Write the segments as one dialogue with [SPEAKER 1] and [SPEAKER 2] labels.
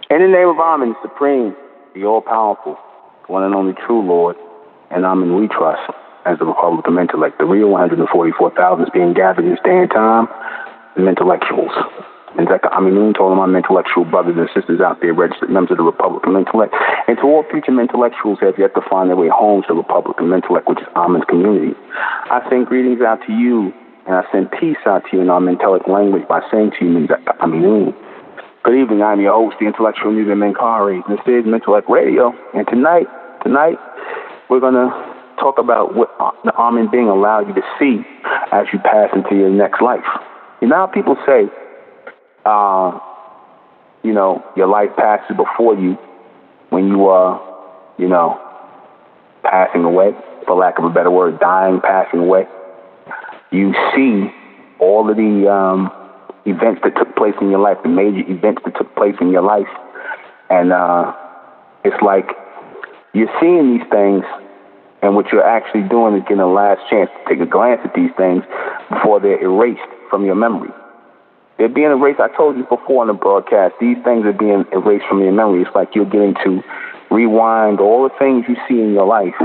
[SPEAKER 1] In the name of Ahmen, Supreme, the all-powerful, one and only true Lord, and Ahmen we trust, as the Republic of Intellect, the real 144,000 is being gathered in this day and time, the intellectuals. And Ahmen to all of my intellectual brothers and sisters out there, registered members of the Republic of Intellect, and to all future intellectuals who have yet to find their way home to the Republic of Intellect, which is Amen's community. I send greetings out to you, and I send peace out to you in our intellect language by saying to you, Amen. Good evening, I'm your host, the intellectual NUBEN MENKARAYZZ. This is Intellect Radio, and tonight, we're going to talk about what the Ahmen being allowed you to see as you pass into your next life. You know how people say, your life passes before you when you are, passing away, for lack of a better word, dying, passing away. You see all of the events that took place in your life, the major events that took place in your life. And it's like you're seeing these things, and what you're actually doing is getting a last chance to take a glance at these things before they're erased from your memory. They're being erased. I told you before on the broadcast, these things are being erased from your memory. It's like you're getting to rewind all the things you see in your life,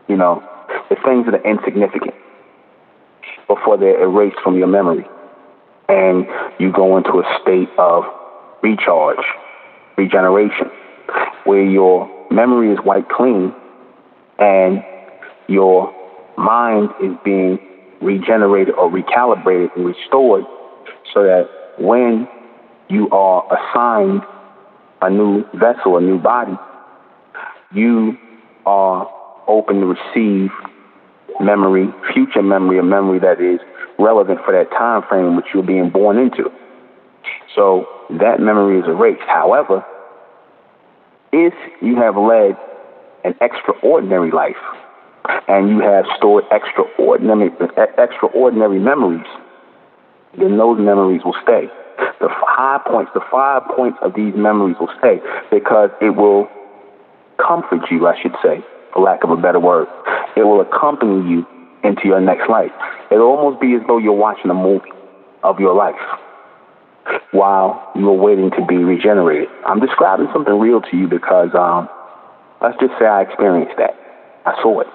[SPEAKER 1] the things that are insignificant, before they're erased from your memory. And you go into a state of recharge, regeneration, where your memory is wiped clean and your mind is being regenerated or recalibrated and restored, so that when you are assigned a new vessel, a new body, you are open to receive memory, future memory, a memory that is relevant for that time frame in which you're being born into. So that memory is erased. However, if you have led an extraordinary life and you have stored extraordinary memories, then those memories will stay. The 5 points of these memories will stay, because it will comfort you, I should say, for lack of a better word. It will accompany you into your next life. It'll almost be as though you're watching a movie of your life while you're waiting to be regenerated. I'm describing something real to you because, let's just say I experienced that. I saw it.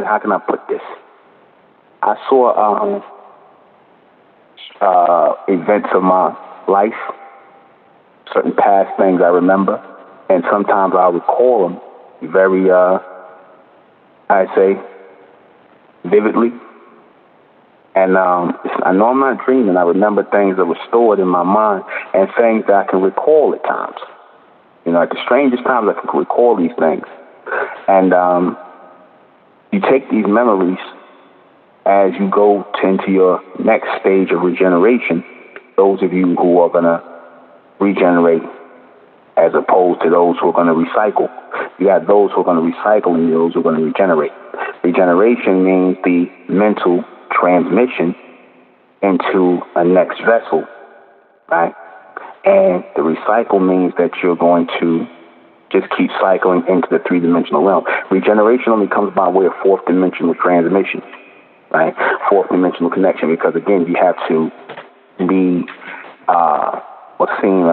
[SPEAKER 1] How can I put this? I saw events of my life, certain past things I remember, and sometimes I recall them very, vividly. And I know I'm not dreaming. I remember things that were stored in my mind and things that I can recall at times. At the strangest times I can recall these things. And you take these memories as you go into your next stage of regeneration. Those of you who are going to regenerate as opposed to those who are going to recycle. You have those who are going to recycle and those who are going to regenerate. Regeneration means the mental transmission into a next vessel, right? And the recycle means that you're going to just keep cycling into the three-dimensional realm. Regeneration only comes by way of fourth-dimensional transmission, right? Fourth-dimensional connection, because, again, you have to be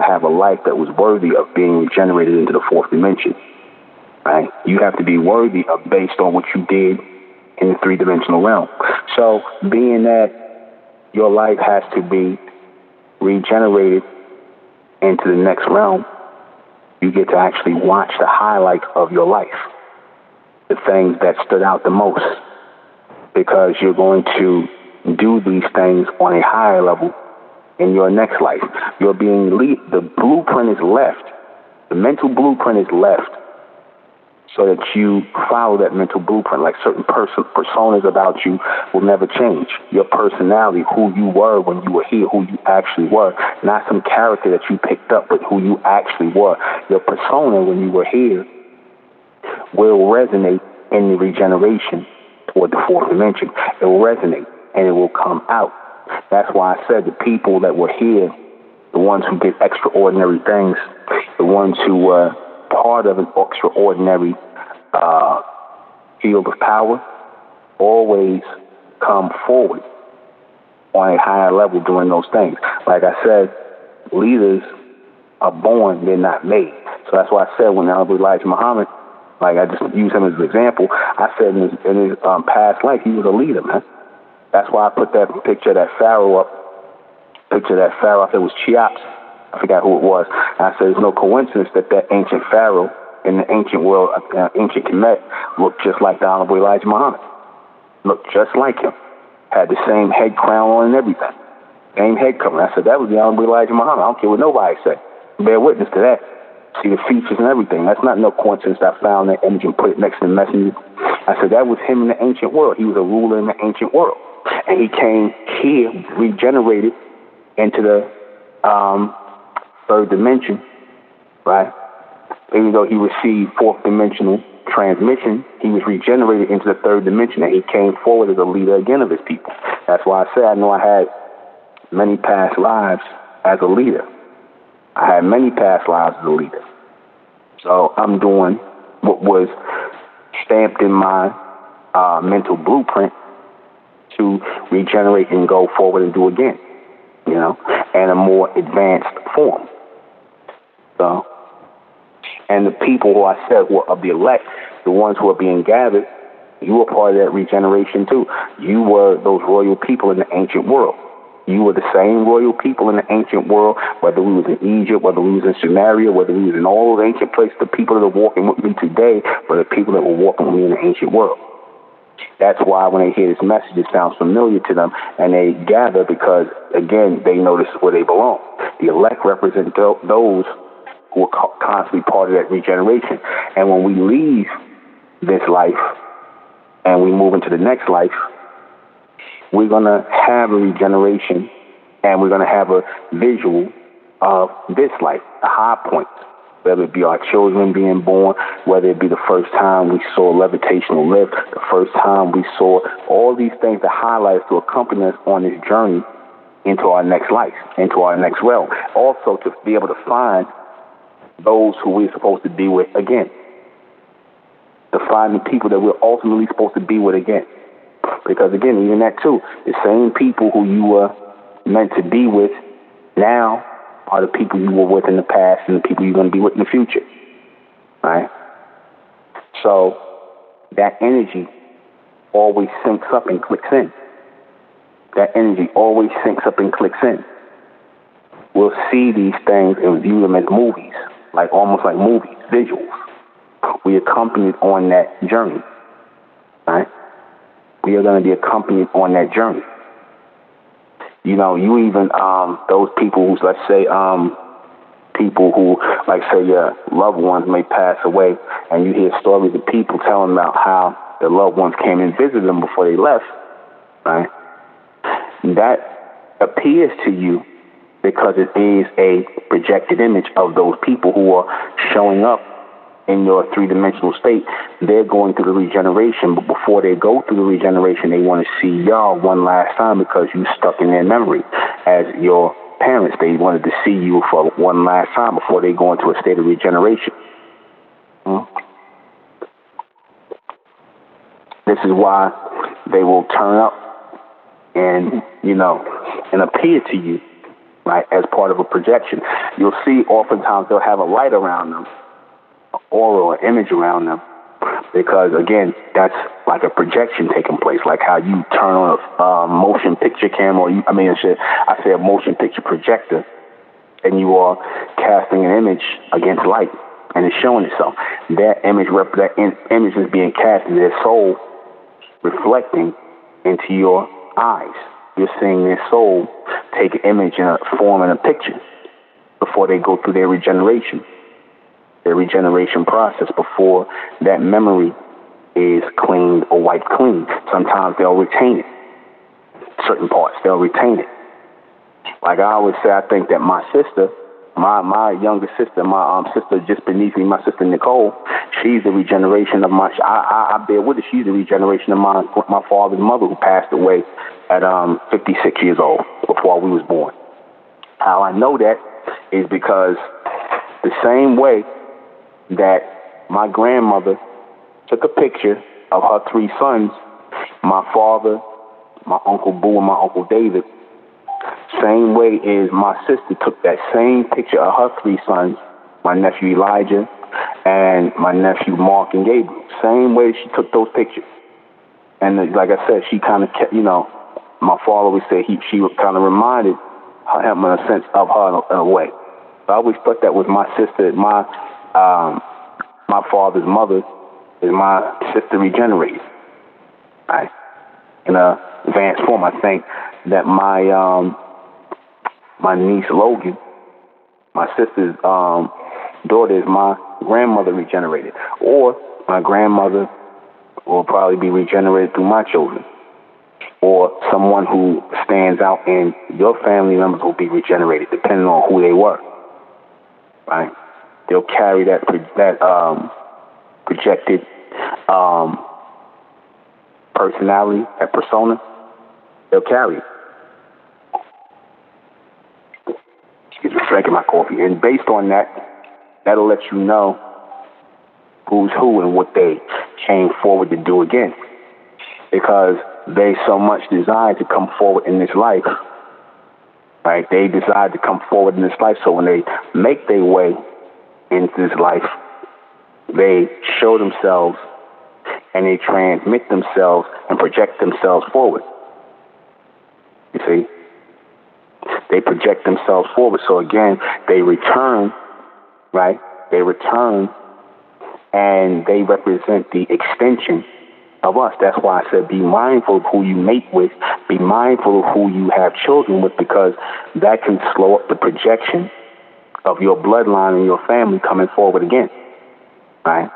[SPEAKER 1] have a life that was worthy of being regenerated into the fourth dimension, right? You have to be worthy of based on what you did in the three-dimensional realm. So being that your life has to be regenerated into the next realm, you get to actually watch the highlight of your life, the things that stood out the most, because you're going to do these things on a higher level in your next life. You're being the blueprint is left. The mental blueprint is left so that you follow that mental blueprint. Like certain personas about you will never change. Your personality, who you were when you were here, who you actually were, not some character that you picked up, but who you actually were. Your persona when you were here will resonate in the regeneration toward the fourth dimension. It will resonate and it will come out. That's why I said the people that were here the ones who did extraordinary things, the ones who were part of an extraordinary field of power, always come forward on a higher level doing those things. Like I said, leaders are born, they're not made. So that's why I said when Honorable Elijah Muhammad, like I just use him as an example, I said in his past life, he was a leader, man. That's why I put that picture of that Pharaoh up. Picture of that Pharaoh, I said it was Cheops. I forgot who it was. And I said it's no coincidence that ancient Pharaoh in the ancient world, ancient Kemet, looked just like the Honorable Elijah Muhammad. Looked just like him. Had the same head crown on and everything. Same head covering. I said that was the Honorable Elijah Muhammad. I don't care what nobody say. Bear witness to that. See the features and everything. That's not no coincidence that I found that image and put it next to the messenger. I said that was him in the ancient world. He was a ruler in the ancient world. And he came here, regenerated into the third dimension, right? Even though he received fourth dimensional transmission, he was regenerated into the third dimension, and he came forward as a leader again of his people. That's why I say I know I had many past lives as a leader. I had many past lives as a leader. So I'm doing what was stamped in my mental blueprint to regenerate and go forward and do again, you know, in a more advanced form. So, and the people who I said were of the elect, the ones who are being gathered, you were part of that regeneration too. You were those royal people in the ancient world. You were the same royal people in the ancient world, whether we was in Egypt, whether we was in Sumeria, whether we was in all those ancient places. The people that are walking with me today were the people that were walking with me in the ancient world. That's why when they hear this message, it sounds familiar to them, and they gather because, again, they know this is where they belong. The elect represent those who are constantly part of that regeneration. And when we leave this life and we move into the next life, we're going to have a regeneration, and we're going to have a visual of this life, the high points, whether it be our children being born, whether it be the first time we saw levitational lift, the first time we saw all these things, the highlights to accompany us on this journey into our next life, into our next realm. Also to be able to find those who we're supposed to be with again. To find the people that we're ultimately supposed to be with again. Because again, even that too, the same people who you were meant to be with now are the people you were with in the past and the people you're going to be with in the future. Right? So that energy always syncs up and clicks in. That energy always syncs up and clicks in. We'll see these things and view them as movies, like almost like movies, visuals. We accompanied on that journey. Right? We are going to be accompanied on that journey. You know, you even, those people who, let's say, people who, like say your loved ones may pass away, and you hear stories of people telling about how their loved ones came and visited them before they left, right? That appears to you because it is a projected image of those people who are showing up in your three-dimensional state. They're going through the regeneration, but before they go through the regeneration, they want to see y'all one last time because you stuck in their memory. As your parents, they wanted to see you for one last time before they go into a state of regeneration. This is why they will turn up and, you know, and appear to you, right, as part of a projection. You'll see oftentimes they'll have a light around them, aura or image around them, because again, that's like a projection taking place, like how you turn on a motion picture camera, or I say a motion picture projector, and you are casting an image against light, and it's showing itself. That image is being cast in their soul, reflecting into your eyes. You're seeing their soul take an image in a form and a picture before they go through their regeneration process, before that memory is cleaned or wiped clean. Sometimes they'll retain it. Certain parts, they'll retain it. Like I always say, I think that my sister, my younger sister, my sister just beneath me, my sister Nicole, she's the regeneration of I bear with her, she's the regeneration of my father's mother, who passed away at 56 years old before we was born. How I know that is because the same way that my grandmother took a picture of her 3 sons, my father, my Uncle Boo, and my Uncle David, same way is my sister took that same picture of her 3 sons, my nephew Elijah and my nephew Mark and Gabriel. Same way she took those pictures. And like I said, she kind of kept, my father always said she kind of reminded him in a sense of her in a way. So I always thought that was my sister, my father's mother is my sister regenerated. Right? In a advanced form, I think that my niece Logan, my sister's daughter, is my grandmother regenerated, or my grandmother will probably be regenerated through my children, or someone who stands out in your family members will be regenerated, depending on who they were. Right? They'll carry that projected personality, that persona. They'll carry it. Excuse me, drinking my coffee. And based on that, that'll let you know who's who and what they came forward to do again. Because they so much desire to come forward in this life. Right? They desire to come forward in this life. So when they make their way into this life, they show themselves and they transmit themselves and project themselves forward. You see? They project themselves forward. So again, they return, right? They return and they represent the extension of us. That's why I said be mindful of who you mate with. Be mindful of who you have children with, because that can slow up the projection of your bloodline and your family coming forward again. Right?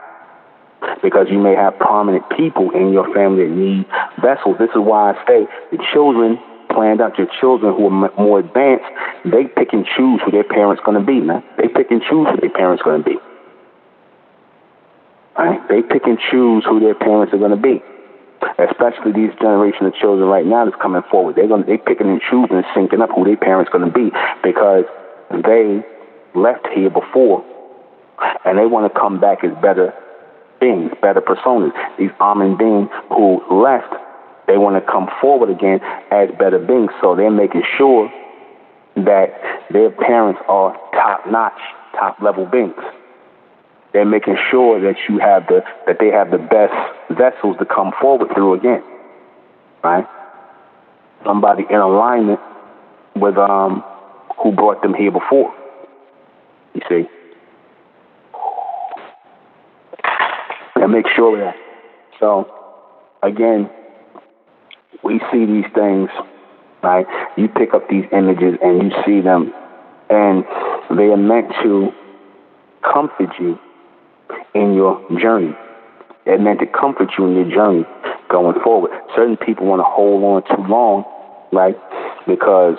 [SPEAKER 1] Because you may have prominent people in your family that need vessels. This is why I say the children, planned out your children who are more advanced, they pick and choose who their parents going to be, man. They pick and choose who their parents going to be. Right? They pick and choose who their parents are going to be. Especially these generation of children right now that's coming forward. They picking and choosing and syncing up who their parents going to be, because they left here before and they want to come back as better beings, better personas. These Ahmen beings who left, they want to come forward again as better beings. So they're making sure that their parents are top-notch, top-level beings. They're making sure that they have the best vessels to come forward through again. Right? Somebody in alignment with who brought them here before. You see? And make sure of that. So, again, we see these things, right? You pick up these images and you see them, and they are meant to comfort you in your journey. They're meant to comfort you in your journey going forward. Certain people want to hold on too long, right? Because,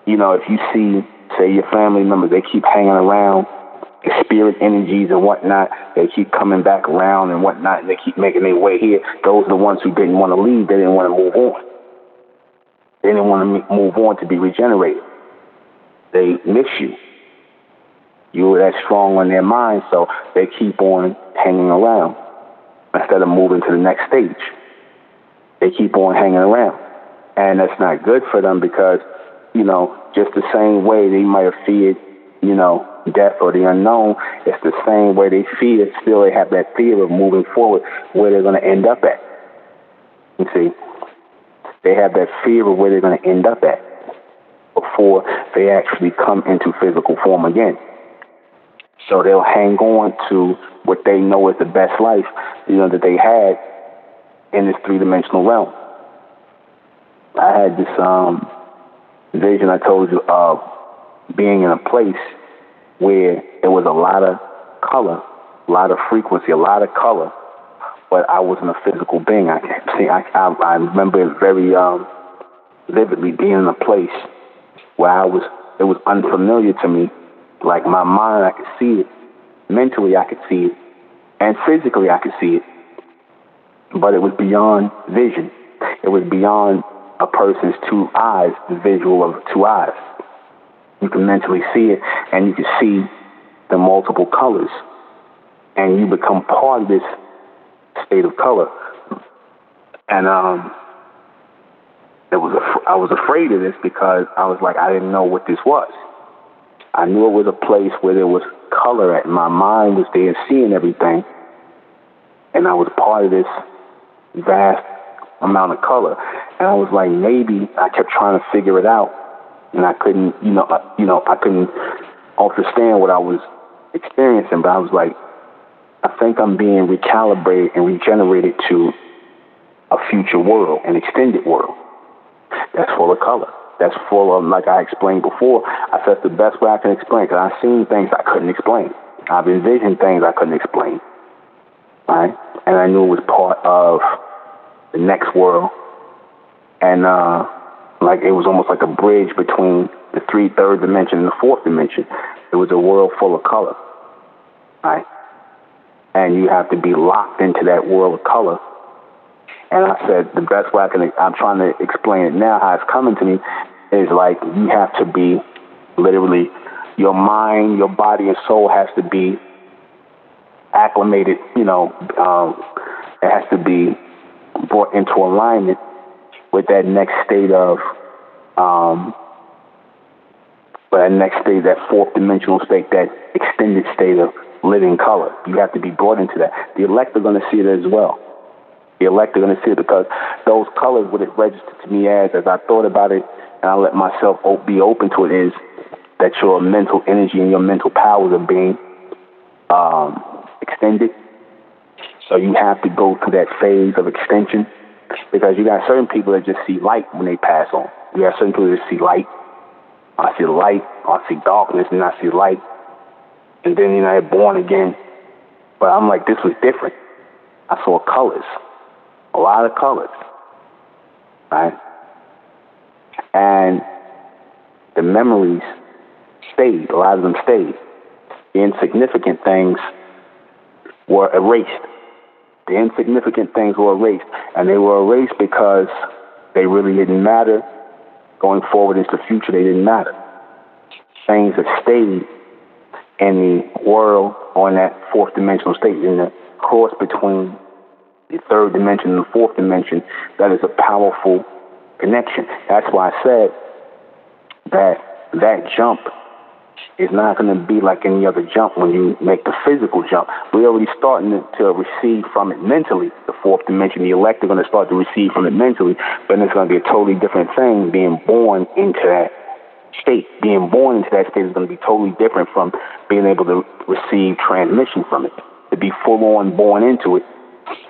[SPEAKER 1] if you see, say, your family members, they keep hanging around, spirit energies and whatnot, they keep coming back around and whatnot, and they keep making their way here. Those are the ones who didn't want to leave. They didn't want to move on. They didn't want to move on to be regenerated. They miss you. You were that strong on their mind, so they keep on hanging around instead of moving to the next stage. They keep on hanging around. And that's not good for them because, just the same way they might have feared, death or the unknown, it's the same way they fear, still they have that fear of moving forward where they're going to end up at. You see, they have that fear of where they're going to end up at before they actually come into physical form again. So they'll hang on to what they know is the best life, that they had in this three-dimensional realm. I had this vision I told you of being in a place where there was a lot of color, a lot of frequency, a lot of color, but I wasn't a physical being. I remember it very vividly being in a place where it was unfamiliar to me. Like my mind, I could see it. Mentally, I could see it. And physically, I could see it. But it was beyond vision. It was beyond a person's two eyes, the visual of two eyes. You can mentally see it, and you can see the multiple colors, and you become part of this state of color. And I was afraid of this because I was like, I didn't know what this was. I knew it was a place where there was color at. My mind was there seeing everything, and I was part of this vast amount of color. And I was like, maybe I kept trying to figure it out, and I couldn't, I couldn't understand what I was experiencing. But I was like, I think I'm being recalibrated and regenerated to a future world, an extended world that's full of color. That's full of, like I explained before, I said the best way I can explain, because I've seen things I couldn't explain. I've envisioned things I couldn't explain, right? And I knew it was part of the next world. And like it was almost like a bridge between the third dimension and the fourth dimension. It was a world full of color, right? And you have to be locked into that world of color. And I said, the best way I'm trying to explain it now, how it's coming to me, is like you have to be literally, your mind, your body, and soul has to be acclimated, it has to be brought into alignment with that next state of, that fourth dimensional state, that extended state of living color. You have to be brought into that. The elect are going to see it as well. The elect are going to see it because those colors, what it registered to me as I thought about it and I let myself be open to it, is that your mental energy and your mental powers are being extended. So you have to go through that phase of extension, because you got certain people that just see light when they pass on. You got certain people that see light. I see light, I see darkness, and I see light. And then, they're born again. But I'm like, this was different. I saw colors. A lot of colors, right? And the memories stayed. A lot of them stayed. The insignificant things were erased. The insignificant things were erased. And they were erased because they really didn't matter. Going forward into the future, they didn't matter. Things that stayed in the world or in that fourth dimensional state, in the cross between the third dimension and the fourth dimension, that is a powerful connection. That's why I said that jump is not going to be like any other jump when you make the physical jump. We're already starting to receive from it mentally. The fourth dimension, the elect are going to start to receive from it mentally, but it's going to be a totally different thing being born into that state. Being born into that state is going to be totally different from being able to receive transmission from it. To be full-on born into it,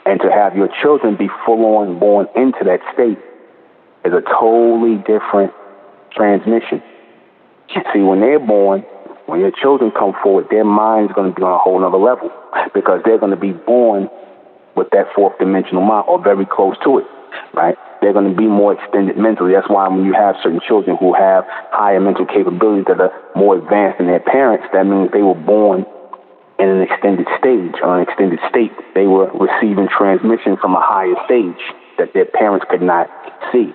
[SPEAKER 1] and to have your children be full-on born into that state is a totally different transmission. See, when they're born, when your children come forward, their mind's going to be on a whole nother level, because they're going to be born with that fourth dimensional mind, or very close to it, right? They're going to be more extended mentally. That's why when you have certain children who have higher mental capabilities that are more advanced than their parents, that means they were born in an extended stage, or an extended state. They were receiving transmission from a higher stage that their parents could not see,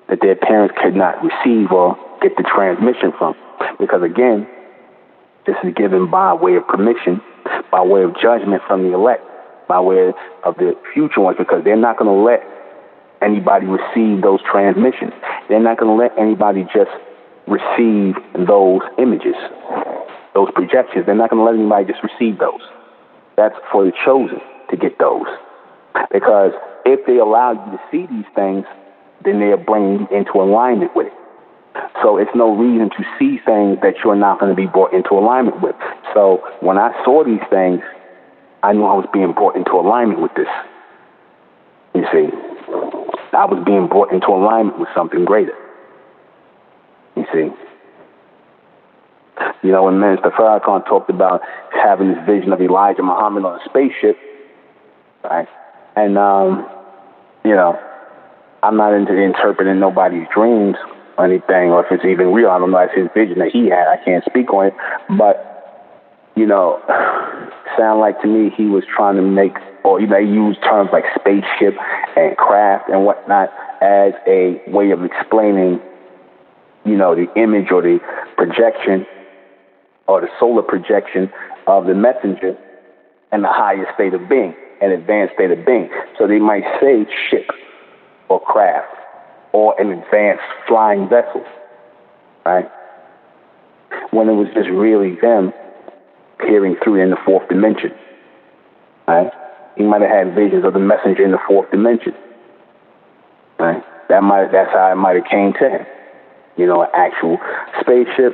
[SPEAKER 1] that their parents could not receive or get the transmission from. Because again, this is given by way of permission, by way of judgment from the elect, by way of the future ones, because they're not going to let anybody receive those transmissions. They're not going to let anybody just receive those images, those projections. They're not going to let anybody just receive those. That's for the chosen to get those. Because if they allow you to see these things, then they'll bring you into alignment with it. So it's no reason to see things that you're not going to be brought into alignment with. So when I saw these things, I knew I was being brought into alignment with this. You see, I was being brought into alignment with something greater. You see. When Minister Farrakhan talked about having this vision of Elijah Muhammad on a spaceship, right? And, I'm not into interpreting nobody's dreams or anything, or if it's even real. I don't know. That's his vision that he had. I can't speak on it. But, sound like to me he was trying to make, or they use terms like spaceship and craft and whatnot as a way of explaining the image or the projection or the solar projection of the messenger and the highest state of being, an advanced state of being. So they might say ship or craft or an advanced flying vessel, right? When it was just really them peering through in the fourth dimension, right? He might have had visions of the messenger in the fourth dimension, right? That's how it might have came to him. An actual spaceship,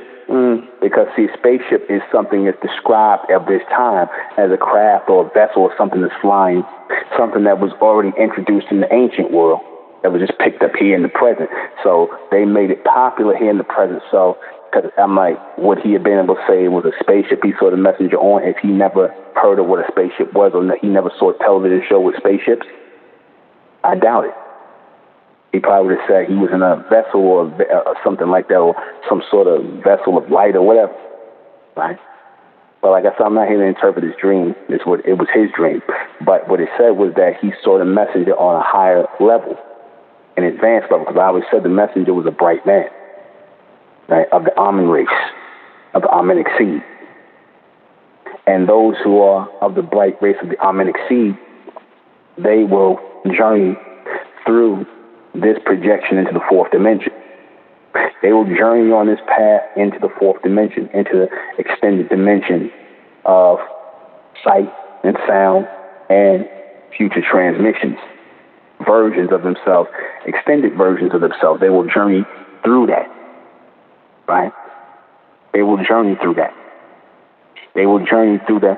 [SPEAKER 1] because see, spaceship is something that's described at this time as a craft or a vessel or something that's flying, something that was already introduced in the ancient world that was just picked up here in the present. So they made it popular here in the present. So, because I'm like, would he have been able to say it was a spaceship he saw the messenger on if he never heard of what a spaceship was, or he never saw a television show with spaceships? I doubt it. He probably would have said he was in a vessel or something like that, or some sort of vessel of light or whatever, right? But like I said, I'm not here to interpret his dream. It was his dream. But what it said was that he saw the messenger on a higher level, an advanced level, because I always said the messenger was a bright man, right, of the Ahmen race, of the Amenic seed. And those who are of the bright race of the Amenic seed, they will journey through this projection into the fourth dimension. They will journey on this path into the fourth dimension, into the extended dimension of sight and sound and future transmissions, versions of themselves, extended versions of themselves. They will journey through that, right? They will journey through that. They will journey through the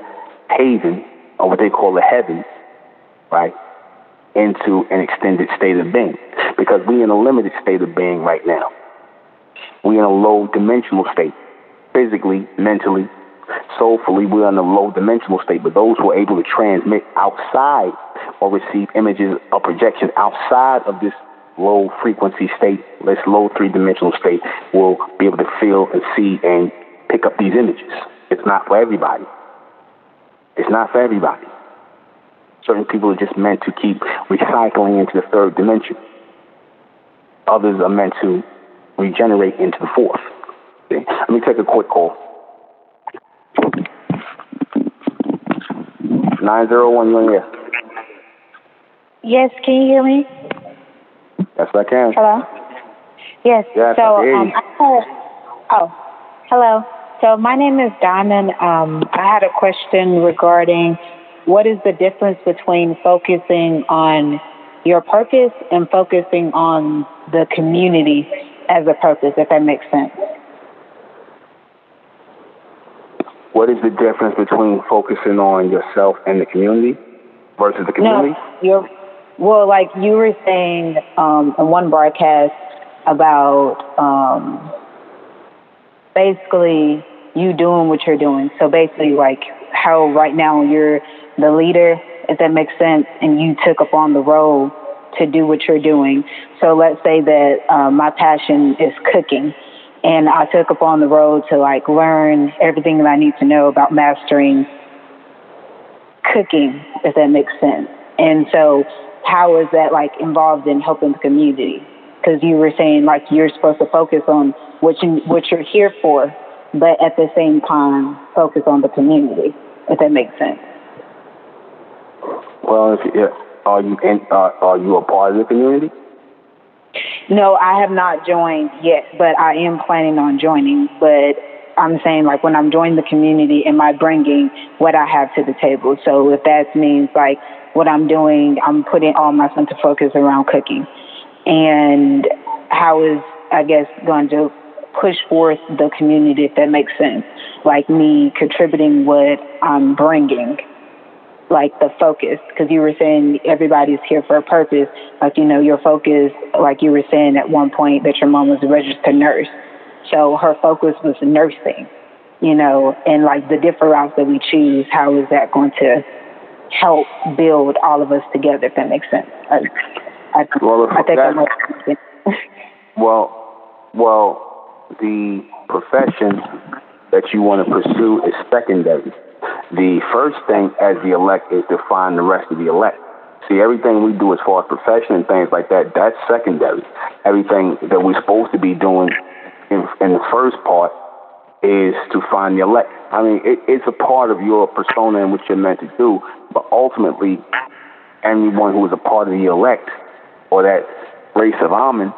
[SPEAKER 1] haven, or what they call the heaven, right, into an extended state of being. Because we in a limited state of being right now. We in a low dimensional state, physically, mentally, soulfully. We're in a low dimensional state. But those who are able to transmit outside or receive images or projections outside of this low frequency state, this low three-dimensional state, will be able to feel and see and pick up these images. It's not for everybody. It's not for everybody. Certain people are just meant to keep recycling into the third dimension. Others are meant to regenerate into the fourth. Okay. Let me take a quick call. 901, you're in here.
[SPEAKER 2] Yes, can you hear me?
[SPEAKER 1] Yes, I can.
[SPEAKER 2] Hello? Yes,
[SPEAKER 1] yes,
[SPEAKER 2] so hello. So my name is Diamond. I had a question regarding what is the difference between focusing on your purpose and focusing on the community as a purpose, if that makes sense.
[SPEAKER 1] What is the difference between focusing on yourself and the community versus the community?
[SPEAKER 2] No, like you were saying in one broadcast about basically you doing what you're doing. So basically like how right now you're the leader, if that makes sense, and you took upon the role to do what you're doing. So let's say that my passion is cooking, and I took upon the role to like learn everything that I need to know about mastering cooking, if that makes sense. And so how is that like involved in helping the community? Because you were saying like you're supposed to focus on what you're here for, but at the same time focus on the community, if that makes sense.
[SPEAKER 1] Well, are you a part of the community?
[SPEAKER 2] No, I have not joined yet, but I am planning on joining. But I'm saying, like, when I'm joining the community, am I bringing what I have to the table? So if that means, like, what I'm doing, I'm putting all my center focus around cooking. And how is, I guess, going to push forth the community, if that makes sense? Like me contributing what I'm bringing, like the focus, because you were saying everybody's here for a purpose. Like, you know, your focus, like you were saying at one point that your mom was a registered nurse. So her focus was nursing, you know, and like the different routes that we choose, how is that going to help build all of us together, if that makes sense?
[SPEAKER 1] Well, the profession that you want to pursue is secondary. The first thing as the elect is to find the rest of the elect. See, everything we do as far as profession and things like that, that's secondary. Everything that we're supposed to be doing in the first part is to find the elect. I mean, it's a part of your persona and what you're meant to do, but ultimately, anyone who is a part of the elect or that race of Ahmen,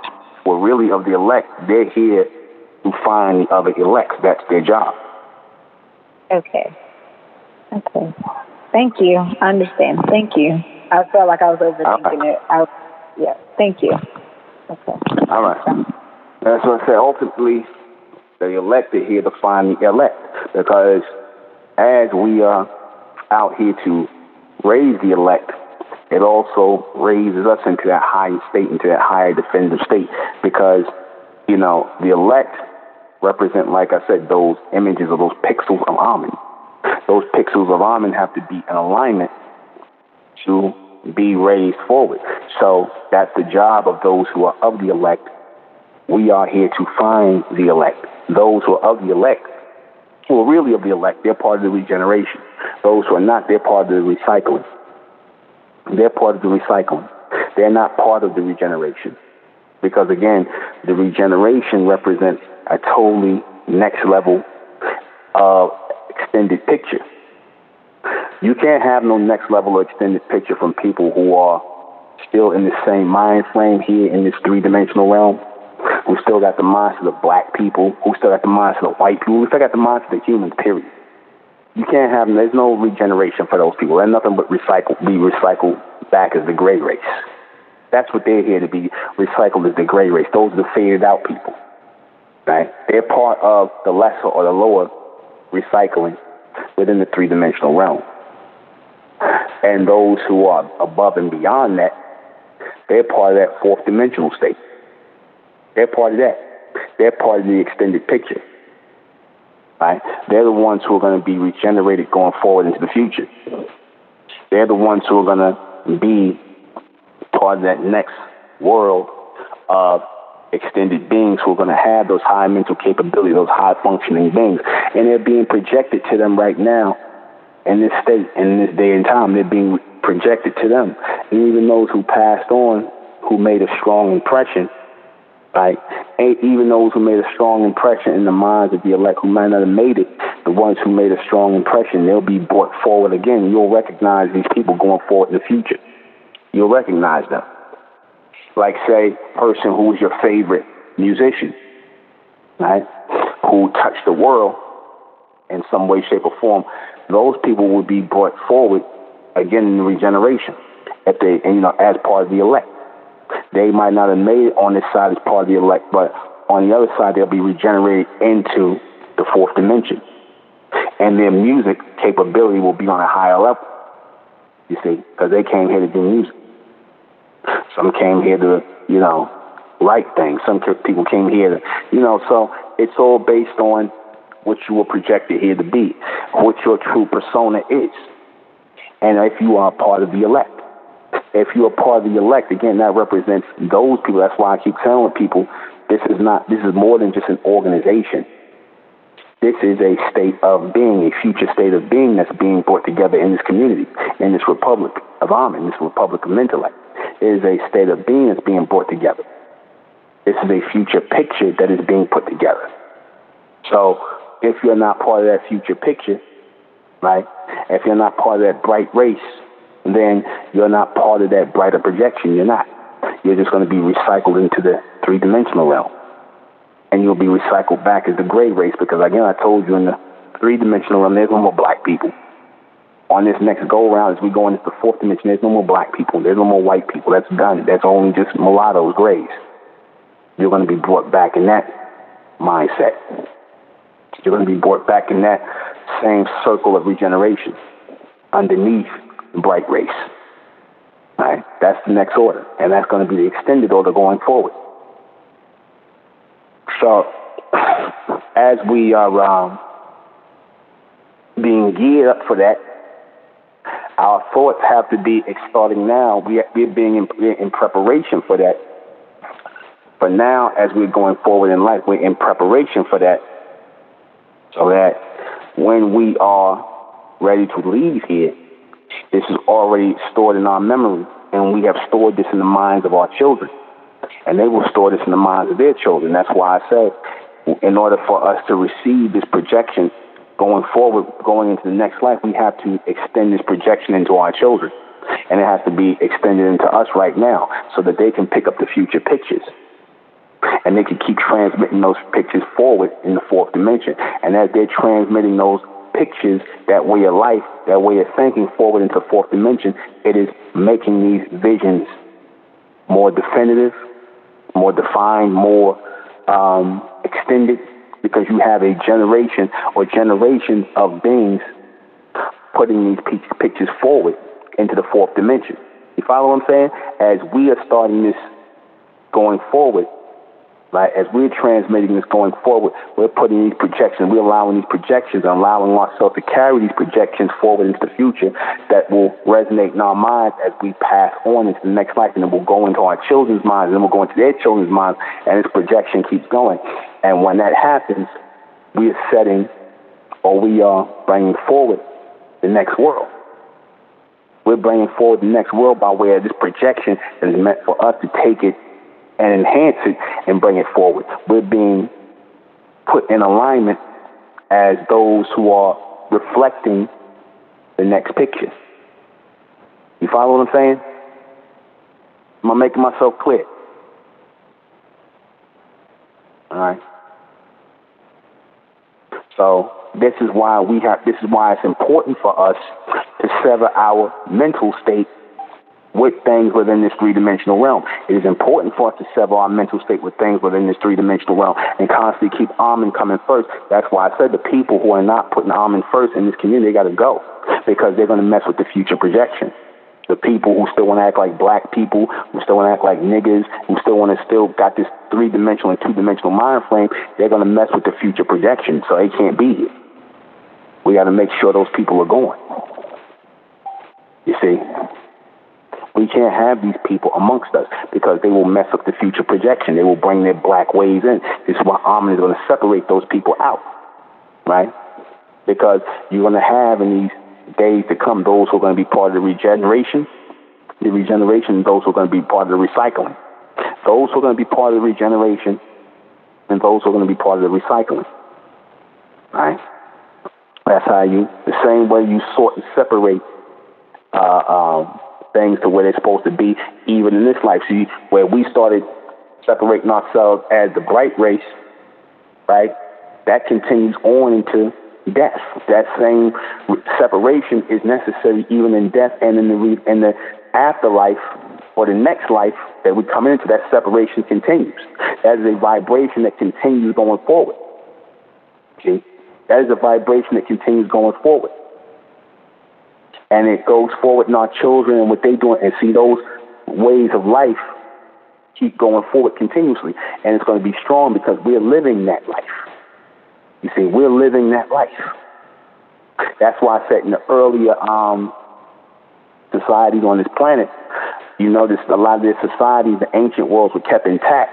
[SPEAKER 1] or really of the elect, they're here to find the other elects. That's their job.
[SPEAKER 2] Okay. Thank you. I understand. Thank you. I felt like I was overthinking it. Yeah. Thank you. Okay.
[SPEAKER 1] All right. That's what I said. Ultimately, the elect are here to find the elect, because as we are out here to raise the elect, it also raises us into that higher state, into that higher definitive state, because, you know, the elect represent, like I said, those images of those pixels of Ahmen. Those pixels of Ahmen have to be in alignment to be raised forward. So that's the job of those who are of the elect. We are here to find the elect. Those who are of the elect, who are really of the elect, they're part of the regeneration. Those who are not, they're part of the recycling. They're part of the recycling. They're not part of the regeneration. Because again, the regeneration represents a totally next level of extended picture. You can't have no next level of extended picture from people who are still in the same mind frame here in this three-dimensional realm, who still got the mindset of black people, who still got the mindset of white people, who still got the mindset of humans, period. You can't have, there's no regeneration for those people. They're nothing but be recycled back as the gray race. That's what they're here to be recycled as the gray race. Those are the faded out people, right? They're part of the lesser or the lower recycling within the three-dimensional realm. And those who are above and beyond that, they're part of that fourth dimensional state. They're part of that. They're part of the extended picture. Right? They're the ones who are going to be regenerated going forward into the future. They're the ones who are going to be part of that next world of extended beings who are going to have those high mental capabilities, those high functioning beings. And they're being projected to them right now in this state, in this day and time. They're being projected to them. And even those who passed on, who made a strong impression, right? And even those who made a strong impression in the minds of the elect who might not have made it, the ones who made a strong impression, they'll be brought forward again. You'll recognize these people going forward in the future. You'll recognize them. Like, say, a person who was your favorite musician, right? Who touched the world in some way, shape, or form. Those people will be brought forward again in the regeneration, if they, and, you know, as part of the elect. They might not have made it on this side as part of the elect, but on the other side, they'll be regenerated into the fourth dimension. And their music capability will be on a higher level, you see, because they came here to do music. Some came here to, you know, write things. Some people came here to, you know, so it's all based on what you were projected here to be, what your true persona is. And if you are part of the elect. If you're a part of the elect, again, that represents those people. That's why I keep telling people, this is more than just an organization. This is a state of being, a future state of being that's being brought together in this community, in this republic of Ahmen, this republic of intellect. It is a state of being that's being brought together. This is a future picture that is being put together. So if you're not part of that future picture, right, if you're not part of that bright race, then you're not part of that brighter projection. You're not. You're just going to be recycled into the three-dimensional realm. And you'll be recycled back as the gray race, because, again, I told you in the three-dimensional realm, there's no more black people. On this next go-around, as we go into the fourth dimension, there's no more black people. There's no more white people. That's done. That's only just mulattoes, grays. You're going to be brought back in that mindset. You're going to be brought back in that same circle of regeneration underneath bright race. Right? That's the next order, and that's going to be the extended order going forward. So, as we are being geared up for that, our thoughts have to be starting now. We're being in preparation for that. But now, as we're going forward in life, we're in preparation for that, so that when we are ready to leave here, this is already stored in our memory, and we have stored this in the minds of our children, and they will store this in the minds of their children. That's why I say in order for us to receive this projection going forward, going into the next life, we have to extend this projection into our children. And it has to be extended into us right now so that they can pick up the future pictures. And they can keep transmitting those pictures forward in the fourth dimension. And as they're transmitting those pictures, that way of life, that way of thinking forward into fourth dimension, it is making these visions more definitive, more defined, more extended, because you have a generation or generations of beings putting these pictures forward into the fourth dimension. You follow what I'm saying? As we are starting this going forward, right, as we're transmitting this going forward, we're putting these projections, we're allowing these projections, and allowing ourselves to carry these projections forward into the future that will resonate in our minds as we pass on into the next life, and then we'll go into our children's minds, and then we'll go into their children's minds, and this projection keeps going. And when that happens, we are setting, or we are bringing forward the next world. We're bringing forward the next world by way of this projection that is meant for us to take it and enhance it and bring it forward. We're being put in alignment as those who are reflecting the next picture. You follow what I'm saying? Am I making myself clear? All right. So this is why it's important for us to sever our mental state with things within this three-dimensional realm. It is important for us to sever our mental state with things within this three-dimensional realm and constantly keep Ahmen coming first. That's why I said the people who are not putting Ahmen first in this community, they got to go, because they're going to mess with the future projection. The people who still want to act like black people, who still want to act like niggas, who still got this three-dimensional and two-dimensional mind frame, they're going to mess with the future projection, so they can't be here. We got to make sure those people are going. You see? We can't have these people amongst us because they will mess up the future projection. They will bring their black ways in. This is why Ahmen is going to separate those people out, right? Because you're going to have in these days to come those who are going to be part of the regeneration, and those who are going to be part of the recycling. Those who are going to be part of the regeneration and those who are going to be part of the recycling, right? That's how the same way you sort and separate things to where they're supposed to be, even in this life. See, where we started separating ourselves as the bright race, right? That continues on into death. That same separation is necessary even in death and in the afterlife or the next life that we come into. That separation continues. That is a vibration that continues going forward. See? That is a vibration that continues going forward. And it goes forward in our children and what they're doing, and see those ways of life keep going forward continuously. And it's going to be strong because we're living that life. You see, we're living that life. That's why I said in the earlier societies on this planet, you notice a lot of their societies, the ancient worlds, were kept intact,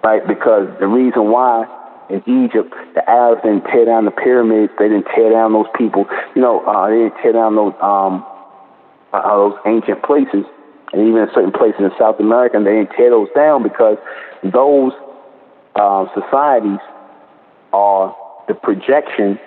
[SPEAKER 1] right? Because the reason why in Egypt, the Arabs didn't tear down the pyramids, they didn't tear down those people, they didn't tear down those ancient places, and even in certain places in South America, they didn't tear those down because those societies are the projection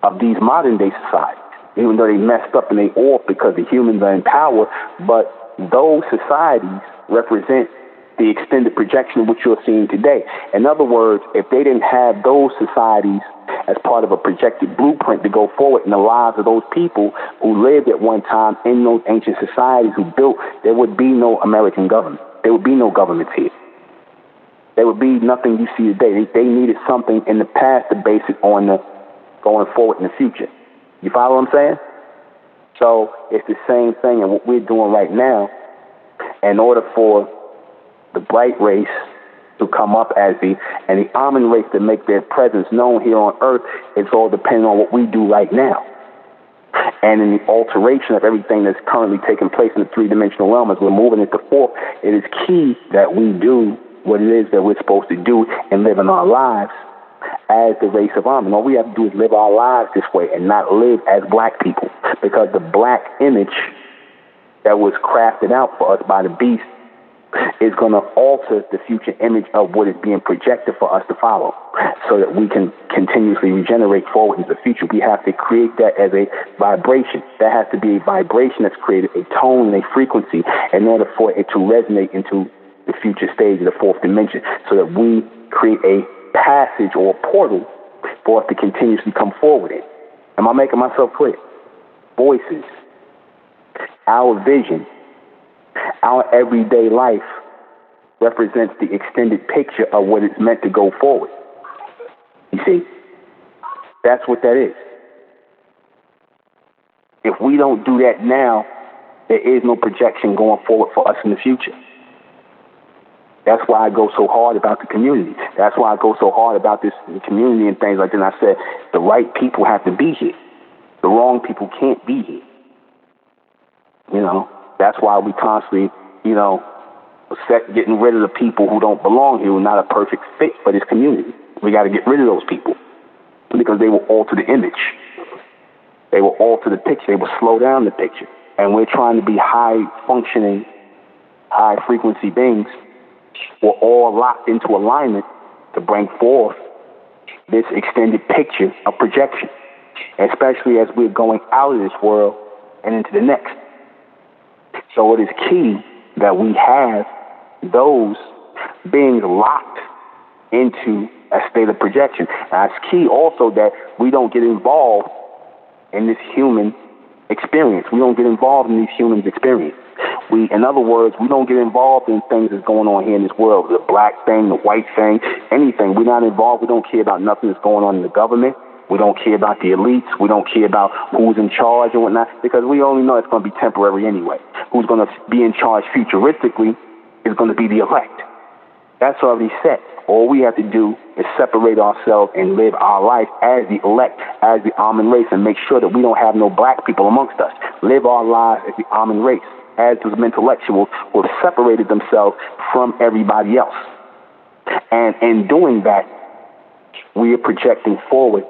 [SPEAKER 1] of these modern day societies. Even though they messed up and they off because the humans are in power, but those societies represent the extended projection of what you're seeing today. In other words, if they didn't have those societies as part of a projected blueprint to go forward in the lives of those people who lived at one time in those ancient societies who built, there would be no American government. There would be no governments here. There would be nothing you see today. They needed something in the past to base it on the going forward in the future. You follow what I'm saying? So it's the same thing in what we're doing right now. In order for the bright race to come up and the Ahmen race to make their presence known here on Earth, it's all depending on what we do right now. And in the alteration of everything that's currently taking place in the three-dimensional realm, as we're moving into fourth, it is key that we do what it is that we're supposed to do and live in our lives as the race of Ahmen. All we have to do is live our lives this way and not live as black people, because the black image that was crafted out for us by the beast is going to alter the future image of what is being projected for us to follow so that we can continuously regenerate forward into the future. We have to create that as a vibration. That has to be a vibration that's created, a tone and a frequency in order for it to resonate into the future stage of the fourth dimension so that we create a passage or a portal for us to continuously come forward in. Am I making myself clear? Voices, our vision, our everyday life represents the extended picture of what it's meant to go forward. You see, that's what that is. If we don't do that now, there is no projection going forward for us in the future. That's why I go so hard about the community. That's why I go so hard about this community and things like that. And I said, the right people have to be here. The wrong people can't be here. You know, that's why we constantly, getting rid of the people who don't belong here, who are not a perfect fit for this community. We got to get rid of those people because they will alter the image. They will alter the picture. They will slow down the picture. And we're trying to be high-functioning, high-frequency beings. We're all locked into alignment to bring forth this extended picture of projection, especially as we're going out of this world and into the next. So it is key that we have those beings locked into a state of projection. Now, it's key also that we don't get involved in this human experience. We don't get involved in these humans' experience. In other words, we don't get involved in things that's going on here in this world, the black thing, the white thing, anything. We're not involved. We don't care about nothing that's going on in the government. We don't care about the elites. We don't care about who's in charge and whatnot, because we only know it's going to be temporary anyway. Who's going to be in charge futuristically is going to be the elect. That's already set. All we have to do is separate ourselves and live our life as the elect, as the Ahmen race, and make sure that we don't have no black people amongst us. Live our lives as the Ahmen race, as those intellectuals who have separated themselves from everybody else. And in doing that, we are projecting forward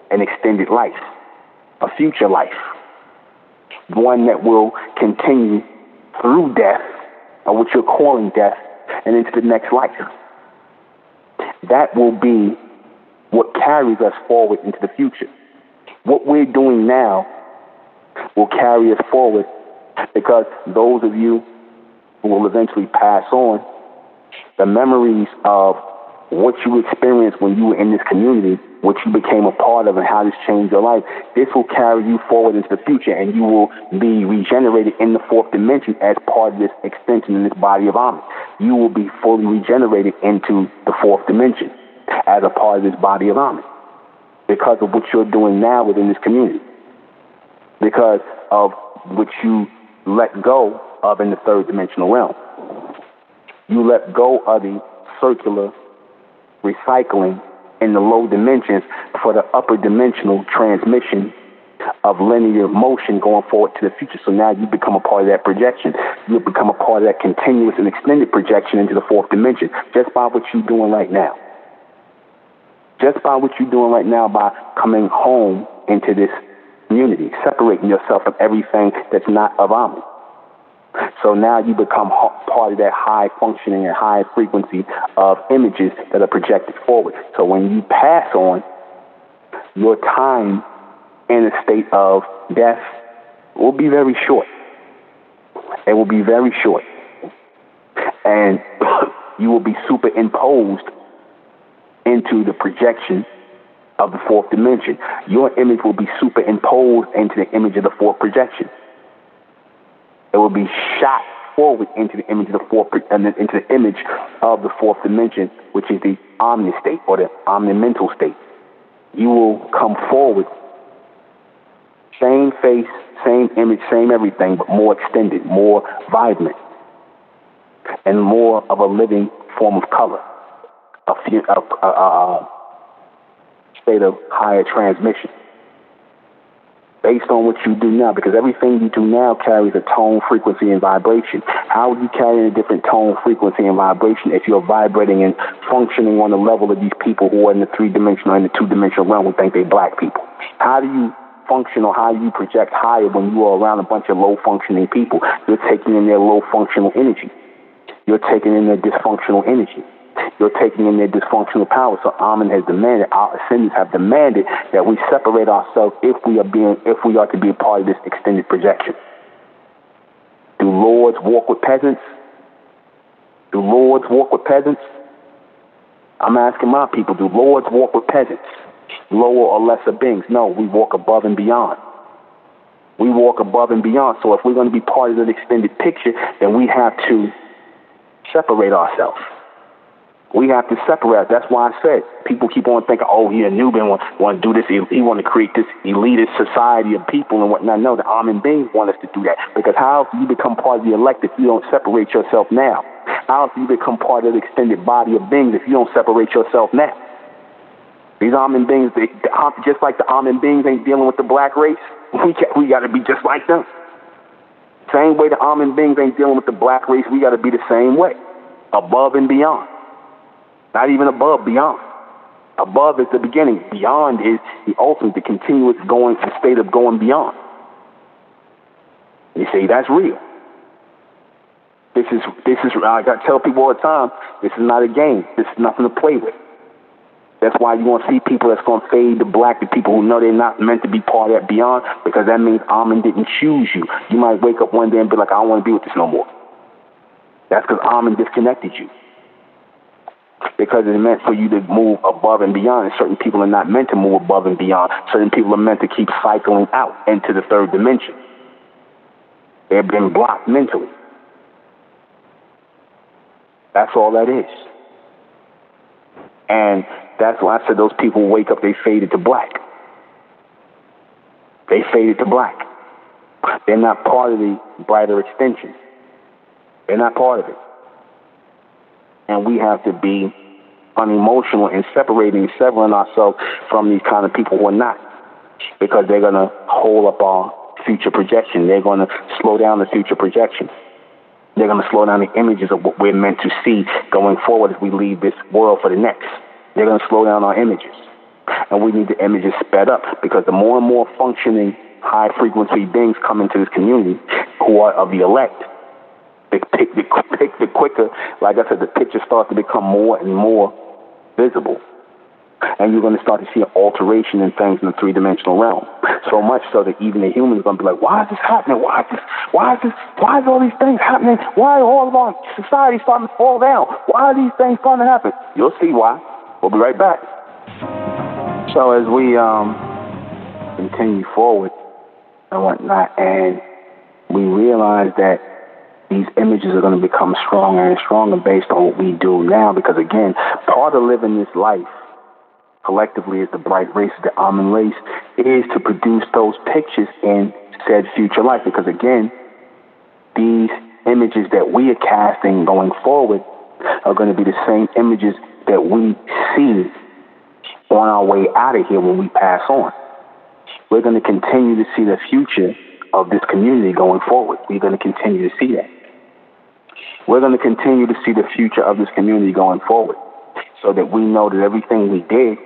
[SPEAKER 1] an extended life, a future life, one that will continue through death, or what you're calling death, and into the next life. That will be what carries us forward into the future. What we're doing now will carry us forward, because those of you who will eventually pass on, the memories of what you experienced when you were in this community, what you became a part of, and how this changed your life, this will carry you forward into the future, and you will be regenerated in the fourth dimension as part of this extension in this body of Ahmen. You will be fully regenerated into the fourth dimension as a part of this body of Ahmen because of what you're doing now within this community, because of what you let go of in the third dimensional realm. You let go of the circular recycling in the low dimensions for the upper dimensional transmission of linear motion going forward to the future. So now you become a part of that projection. You become a part of that continuous and extended projection into the fourth dimension just by what you're doing right now. Just by what you're doing right now, by coming home into this community, separating yourself from everything that's not of Ahmen. So now you become part of that high functioning and high frequency of images that are projected forward. So when you pass on, your time in a state of death will be very short. It will be very short. And you will be superimposed into the projection of the fourth dimension. Your image will be superimposed into the image of the fourth projection. It will be shot forward into the image of the fourth, and then into the image of the fourth dimension, which is the omni state or the omnimental state. You will come forward, same face, same image, same everything, but more extended, more vibrant, and more of a living form of color, a state of higher transmission. Based on what you do now, because everything you do now carries a tone, frequency, and vibration. How would you carry a different tone, frequency, and vibration if you're vibrating and functioning on the level of these people who are in the three-dimensional and the two-dimensional realm who think they're black people? How do you function, or how do you project higher when you are around a bunch of low-functioning people? You're taking in their low-functional energy. You're taking in their dysfunctional energy. You're taking in their dysfunctional power. So Ahmen has demanded, our ascendants have demanded that we separate ourselves if we are to be a part of this extended projection. Do lords walk with peasants? Do lords walk with peasants? I'm asking my people, do lords walk with peasants? Lower or lesser beings? No, we walk above and beyond. We walk above and beyond. So if we're going to be part of the extended picture, then we have to separate ourselves. We have to separate. That's why I said people keep on thinking, oh, yeah, NUBEN want to do this. He want to create this elitist society of people and whatnot. No, the Ahmen beings want us to do that. Because how do you become part of the elect if you don't separate yourself now? How do you become part of the extended body of beings if you don't separate yourself now? These Ahmen beings, just like the Ahmen beings ain't dealing with the black race, we got to be just like them. Same way the Ahmen beings ain't dealing with the black race, we got to be the same way. Above and beyond. Not even above, beyond. Above is the beginning. Beyond is the ultimate, the continuous state of going beyond. You see, that's real. This is. I got to tell people all the time, this is not a game. This is nothing to play with. That's why you're going to see people that's going to fade to black, the people who know they're not meant to be part of that beyond, because that means Ahmen didn't choose you. You might wake up one day and be like, I don't want to be with this no more. That's because Ahmen disconnected you. Because it's meant for you to move above and beyond, and certain people are not meant to move above and beyond. Certain people are meant to keep cycling out into the third dimension. They've been blocked mentally. That's all that is. And that's why I said those people wake up, they faded to black. They faded to black. They're not part of the brighter extension. They're not part of it. And we have to be unemotional in severing ourselves from these kind of people who are not. Because they're going to hold up our future projection. They're going to slow down the future projection. They're going to slow down the images of what we're meant to see going forward as we leave this world for the next. They're going to slow down our images. And we need the images sped up, because the more and more functioning high-frequency beings come into this community who are of the elect, the quicker, like I said, the picture starts to become more and more visible. And you're going to start to see an alteration in things in the three-dimensional realm. So much so that even the humans are going to be like, why is this happening? Why is all these things happening? Why are all of our society starting to fall down? Why are these things starting to happen? You'll see why. We'll be right back. So as we continue forward and whatnot, and we realize that these images are going to become stronger and stronger based on what we do now, because again, part of living this life collectively as the bright race, the Ahmen race, is to produce those pictures in said future life. Because again, these images that we are casting going forward are going to be the same images that we see on our way out of here when we pass on. We're going to continue to see the future of this community going forward. We're going to continue to see that. We're going to continue to see the future of this community going forward, so that we know that everything we did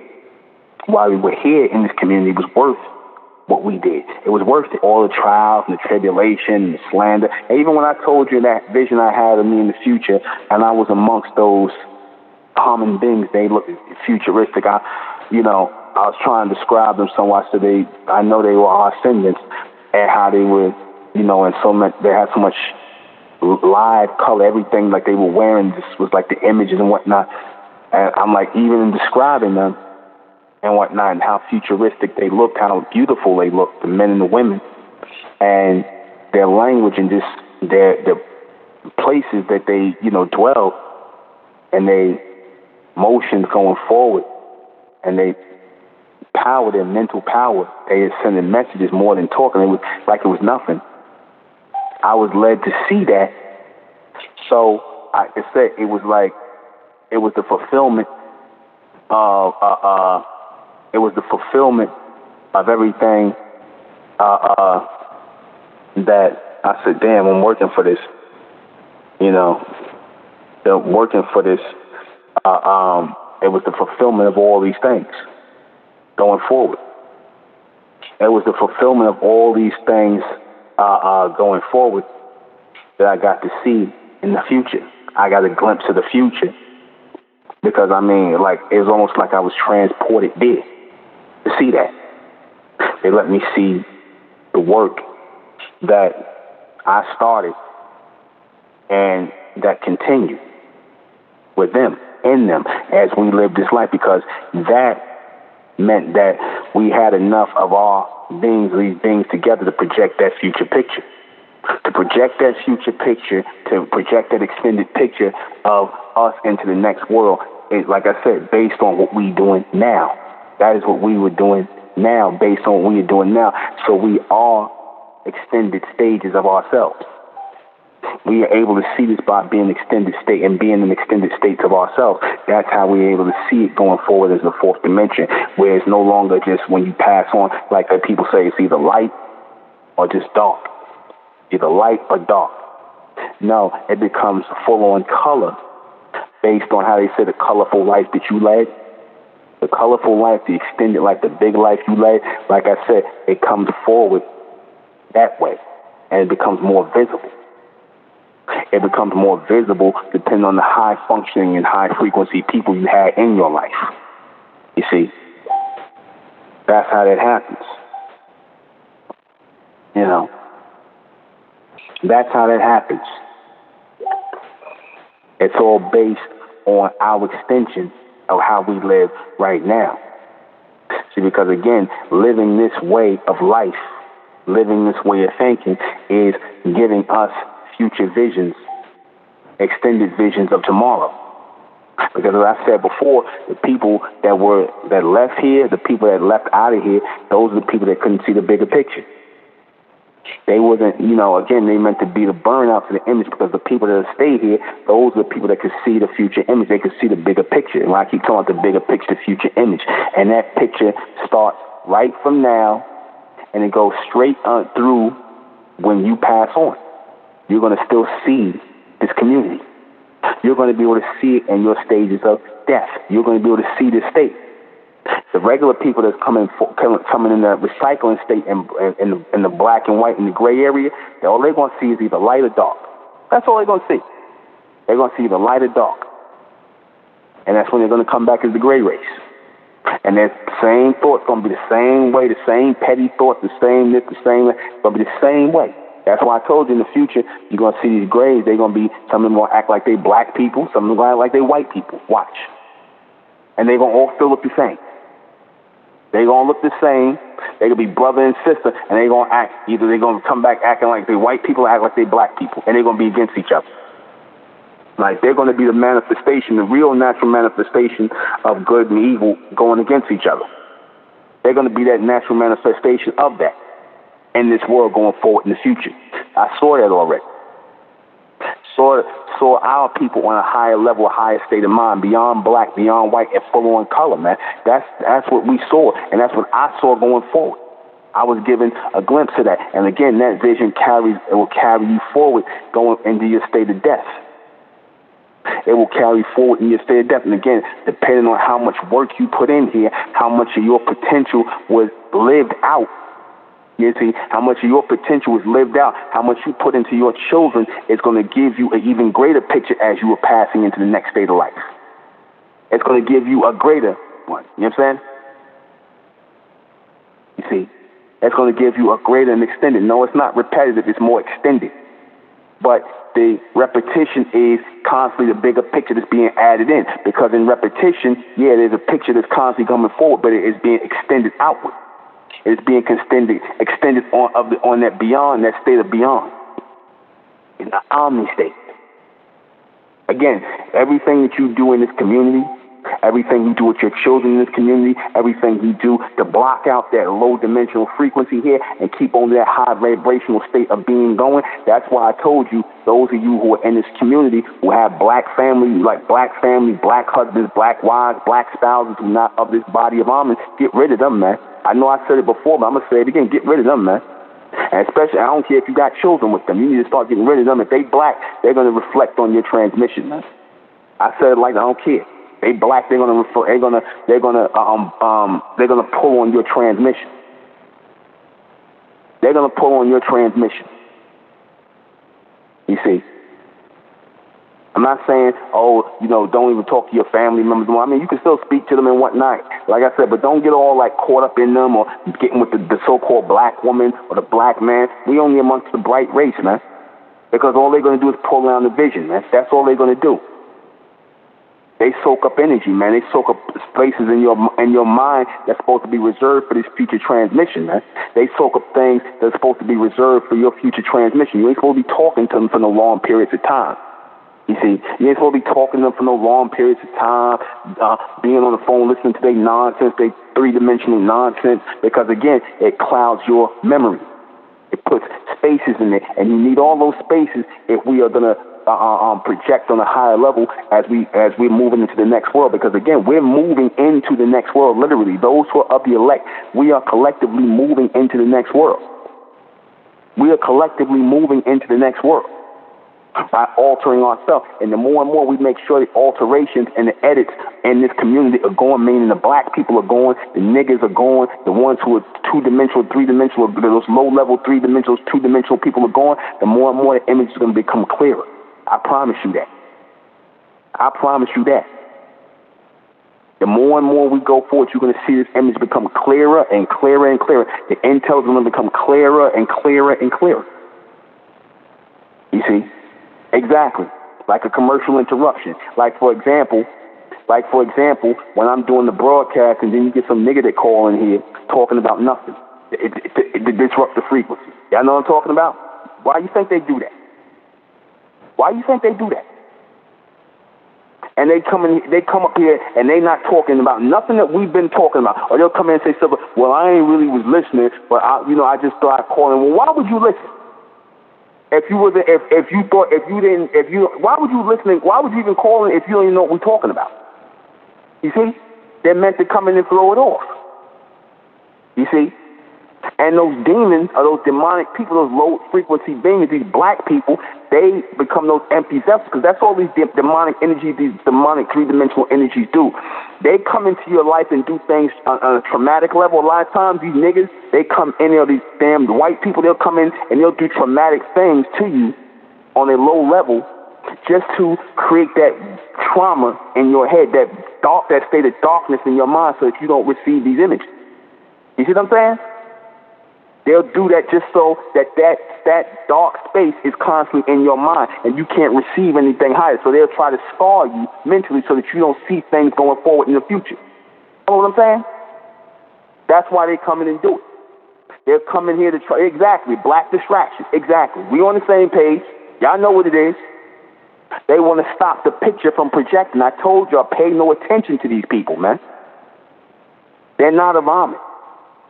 [SPEAKER 1] while we were here in this community was worth what we did. It was worth it. All the trials and the tribulation and the slander. And even when I told you that vision I had of me in the future, and I was amongst those common beings, they look futuristic. I was trying to describe them somewhat. So I know they were our ascendants, and how they were, and so much, they had so much live color, everything like they were wearing just was like the images and whatnot. And I'm like, even in describing them and whatnot, and how futuristic they looked, how beautiful they looked, the men and the women, and their language and just their places that they, dwell, and they motions going forward, and they power, their mental power, they are sending messages more than talking. It was like it was nothing. I was led to see that. So I said it was the fulfillment of everything that I said, damn, I'm working for this. They're working for this. It was the fulfillment of all these things going forward. It was the fulfillment of all these things going forward that I got to see in the future. I got a glimpse of the future. Because, I mean, like, it was almost like I was transported there to see that. They let me see the work that I started and that continued with them, in them, as we lived this life, because that meant that we had enough of our beings, these beings together, to project that future picture. To project that future picture, to project that extended picture of us into the next world is, like I said, based on what we're doing now. That is what we were doing now, based on what we are doing now. So we are extended stages of ourselves. We are able to see this by being extended state and being in extended states of ourselves. That's how we're able to see it going forward as the fourth dimension, where it's no longer just when you pass on, like people say, it's either light or just dark. Either light or dark. No, it becomes full-on color based on how they say the colorful life that you led. The colorful life, the extended life, the big life you led, like I said, it comes forward that way, and it becomes more visible. It becomes more visible depending on the high functioning and high frequency people you had in your life. You see, that's how that happens. You know, that's how that happens. It's all based on our extension of how we live right now. See, because again, living this way of life, living this way of thinking is giving us future visions, extended visions of tomorrow. Because as I said before, the people that left here, the people that left out of here, those are the people that couldn't see the bigger picture. They wasn't, again, they meant to be the burnout for the image, because the people that stayed here, those are the people that could see the future image. They could see the bigger picture. And I keep talking about the bigger picture, the future image. And that picture starts right from now, and it goes straight through when you pass on. You're going to still see this community. You're going to be able to see it in your stages of death. You're going to be able to see this state. The regular people that's coming in the recycling state in the black and white and the gray area, all they're going to see is either light or dark. That's all they're going to see. They're going to see either light or dark. And that's when they're going to come back as the gray race. And that same thought's going to be the same way, the same petty thought, the same this, the same, it's going to be the same way. That's why I told you in the future, you're going to see these grays, they're going to be, some of them going to act like they black people, some of them going to act like they white people. Watch. And they're going to all feel look the same. They're going to look the same. They're going to be brother and sister, and they're going to act, either they're going to come back acting like they white people or act like they black people, and they're going to be against each other. Like, they're going to be the manifestation, the real natural manifestation of good and evil going against each other. They're going to be that natural manifestation of that in this world going forward in the future. I saw that already. Saw our people on a higher level, a higher state of mind, beyond black, beyond white, and full on color, man. That's what we saw, and that's what I saw going forward. I was given a glimpse of that, and again, that vision will carry you forward going into your state of death. It will carry forward in your state of death, and again, depending on how much work you put in here, how much of your potential was lived out. You see, how much of your potential is lived out, how much you put into your children is going to give you an even greater picture as you are passing into the next state of life. It's going to give you a greater one. You know what I'm saying? You see, it's going to give you a greater and extended. No, it's not repetitive, it's more extended. But the repetition is constantly the bigger picture that's being added in. Because in repetition, yeah, there's a picture that's constantly coming forward, but it is being extended outward. It's being extended on that beyond, that state of beyond, in the omni state. Again, everything that you do in this community, everything you do with your children in this community, everything you do to block out that low dimensional frequency here and keep on that high vibrational state of being going. That's why I told you, those of you who are in this community who have black family, black husbands, black wives, black spouses who are not of this body of Ahmen, get rid of them, man. I know I said it before, but I'm going to say it again. Get rid of them, man. And especially, I don't care if you got children with them. You need to start getting rid of them. If they black, they're going to reflect on your transmission, man. I said it like I don't care. They black, they're going to pull on your transmission. They're going to pull on your transmission. You see, I'm not saying, oh, don't even talk to your family members. I mean, you can still speak to them and whatnot, like I said, but don't get all like caught up in them or getting with the so-called black woman or the black man. We only amongst the bright race, man, because all they're going to do is pull down the vision, man. That's all they're going to do. They soak up energy, man. They soak up spaces in your mind that's supposed to be reserved for this future transmission, man. They soak up things that's supposed to be reserved for your future transmission. You ain't supposed to be talking to them for no long periods of time. You see, you ain't supposed to be talking to them for no long periods of time, being on the phone listening to their nonsense, their three-dimensional nonsense, because, again, it clouds your memory. It puts spaces in it, and you need all those spaces if we are going to project on a higher level as we're moving into the next world, because again, we're moving into the next world. Literally, those who are of the elect, we are collectively moving into the next world. We are collectively moving into the next world by altering ourselves. And the more and more we make sure the alterations and the edits in this community are going, meaning the black people are going, the niggas are going, the ones who are two-dimensional, three-dimensional, those low-level three-dimensional, two-dimensional people are going, the more and more the image is going to become clearer. I promise you that. I promise you that. The more and more we go forward, you're going to see this image become clearer and clearer and clearer. The intel is going to become clearer and clearer and clearer. You see? Exactly. Like a commercial interruption. Like for example, when I'm doing the broadcast and then you get some nigga that call in here talking about nothing. It disrupts the frequency. Y'all know what I'm talking about? Why do you think they do that? Why do you think they do that? And they come up here and they not talking about nothing that we've been talking about. Or they'll come in and say something, well, I ain't really was listening, but I just started calling. Well, why would you listen? Why would you listening? Why would you even call in if you don't even know what we're talking about? You see? They're meant to come in and throw it off. You see? And those demons, or those demonic people, those low-frequency beings, these black people, they become those empty vessels, because that's all these demonic energies, these demonic three-dimensional energies do. They come into your life and do things on a traumatic level. A lot of times, these niggas, they come in there, these damn white people, they'll come in and they'll do traumatic things to you on a low level just to create that trauma in your head, that state of darkness in your mind so that you don't receive these images. You see what I'm saying? They'll do that just so that dark space is constantly in your mind and you can't receive anything higher. So they'll try to scar you mentally so that you don't see things going forward in the future. You know what I'm saying? That's why they come in and do it. They'll come in here to try, exactly, black distractions, exactly. We on the same page. Y'all know what it is. They want to stop the picture from projecting. I told y'all, pay no attention to these people, man. They're not of Ahmen.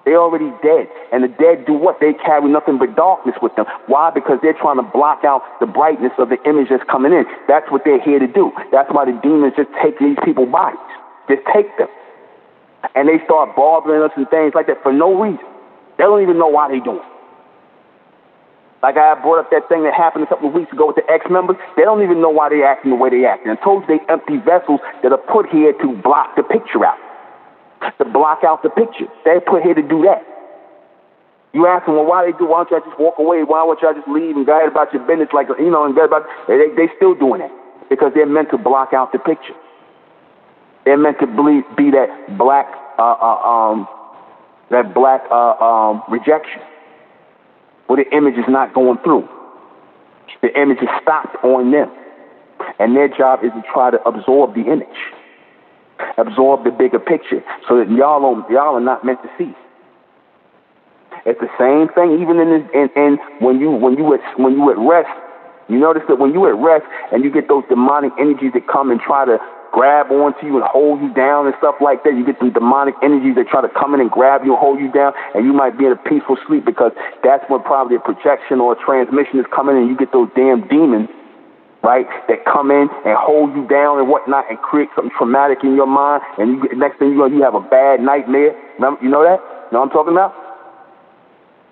[SPEAKER 1] They're already dead. And the dead do what? They carry nothing but darkness with them. Why? Because they're trying to block out the brightness of the image that's coming in. That's what they're here to do. That's why the demons just take these people's bodies. Just take them. And they start bothering us and things like that for no reason. They don't even know why they're doing it. Like I brought up that thing that happened a couple of weeks ago with the ex-members. They don't even know why they're acting the way they act. And I told you they empty vessels that are put here to block the picture out. To block out the picture. They're put here to do that. You ask them, well, why they do? Why don't y'all just walk away? Why don't y'all just leave and go ahead about your business? Like, and go about, they still doing that because they're meant to block out the picture. They're meant to be that black rejection, where the image is not going through. The image is stopped on them, and their job is to try to absorb the image. Absorb the bigger picture so that y'all are not meant to see. It's the same thing even in when you at rest. You notice that when you at rest and you get those demonic energies that come and try to grab onto you and hold you down and stuff like that. You get some demonic energies that try to come in and grab you and hold you down, and you might be in a peaceful sleep because that's when probably a projection or a transmission is coming in, and you get those damn demons, right, that come in and hold you down and whatnot and create something traumatic in your mind, and next thing you know, you have a bad nightmare. You know that? You know what I'm talking about?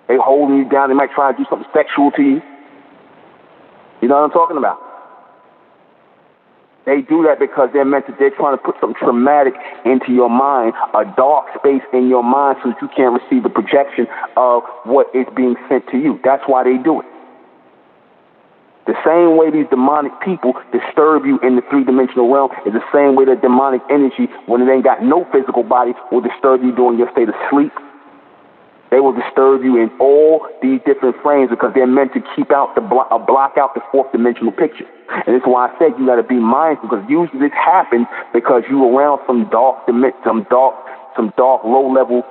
[SPEAKER 1] They holding you down. They might try to do something sexual to you. You know what I'm talking about? They do that because they're trying to put something traumatic into your mind, a dark space in your mind so that you can't receive the projection of what is being sent to you. That's why they do it. The same way these demonic people disturb you in the three-dimensional realm is the same way that demonic energy, when it ain't got no physical body, will disturb you during your state of sleep. They will disturb you in all these different frames because they're meant to keep out block out the fourth-dimensional picture. And that's why I said you got to be mindful, because usually this happens because you around some dark, low-level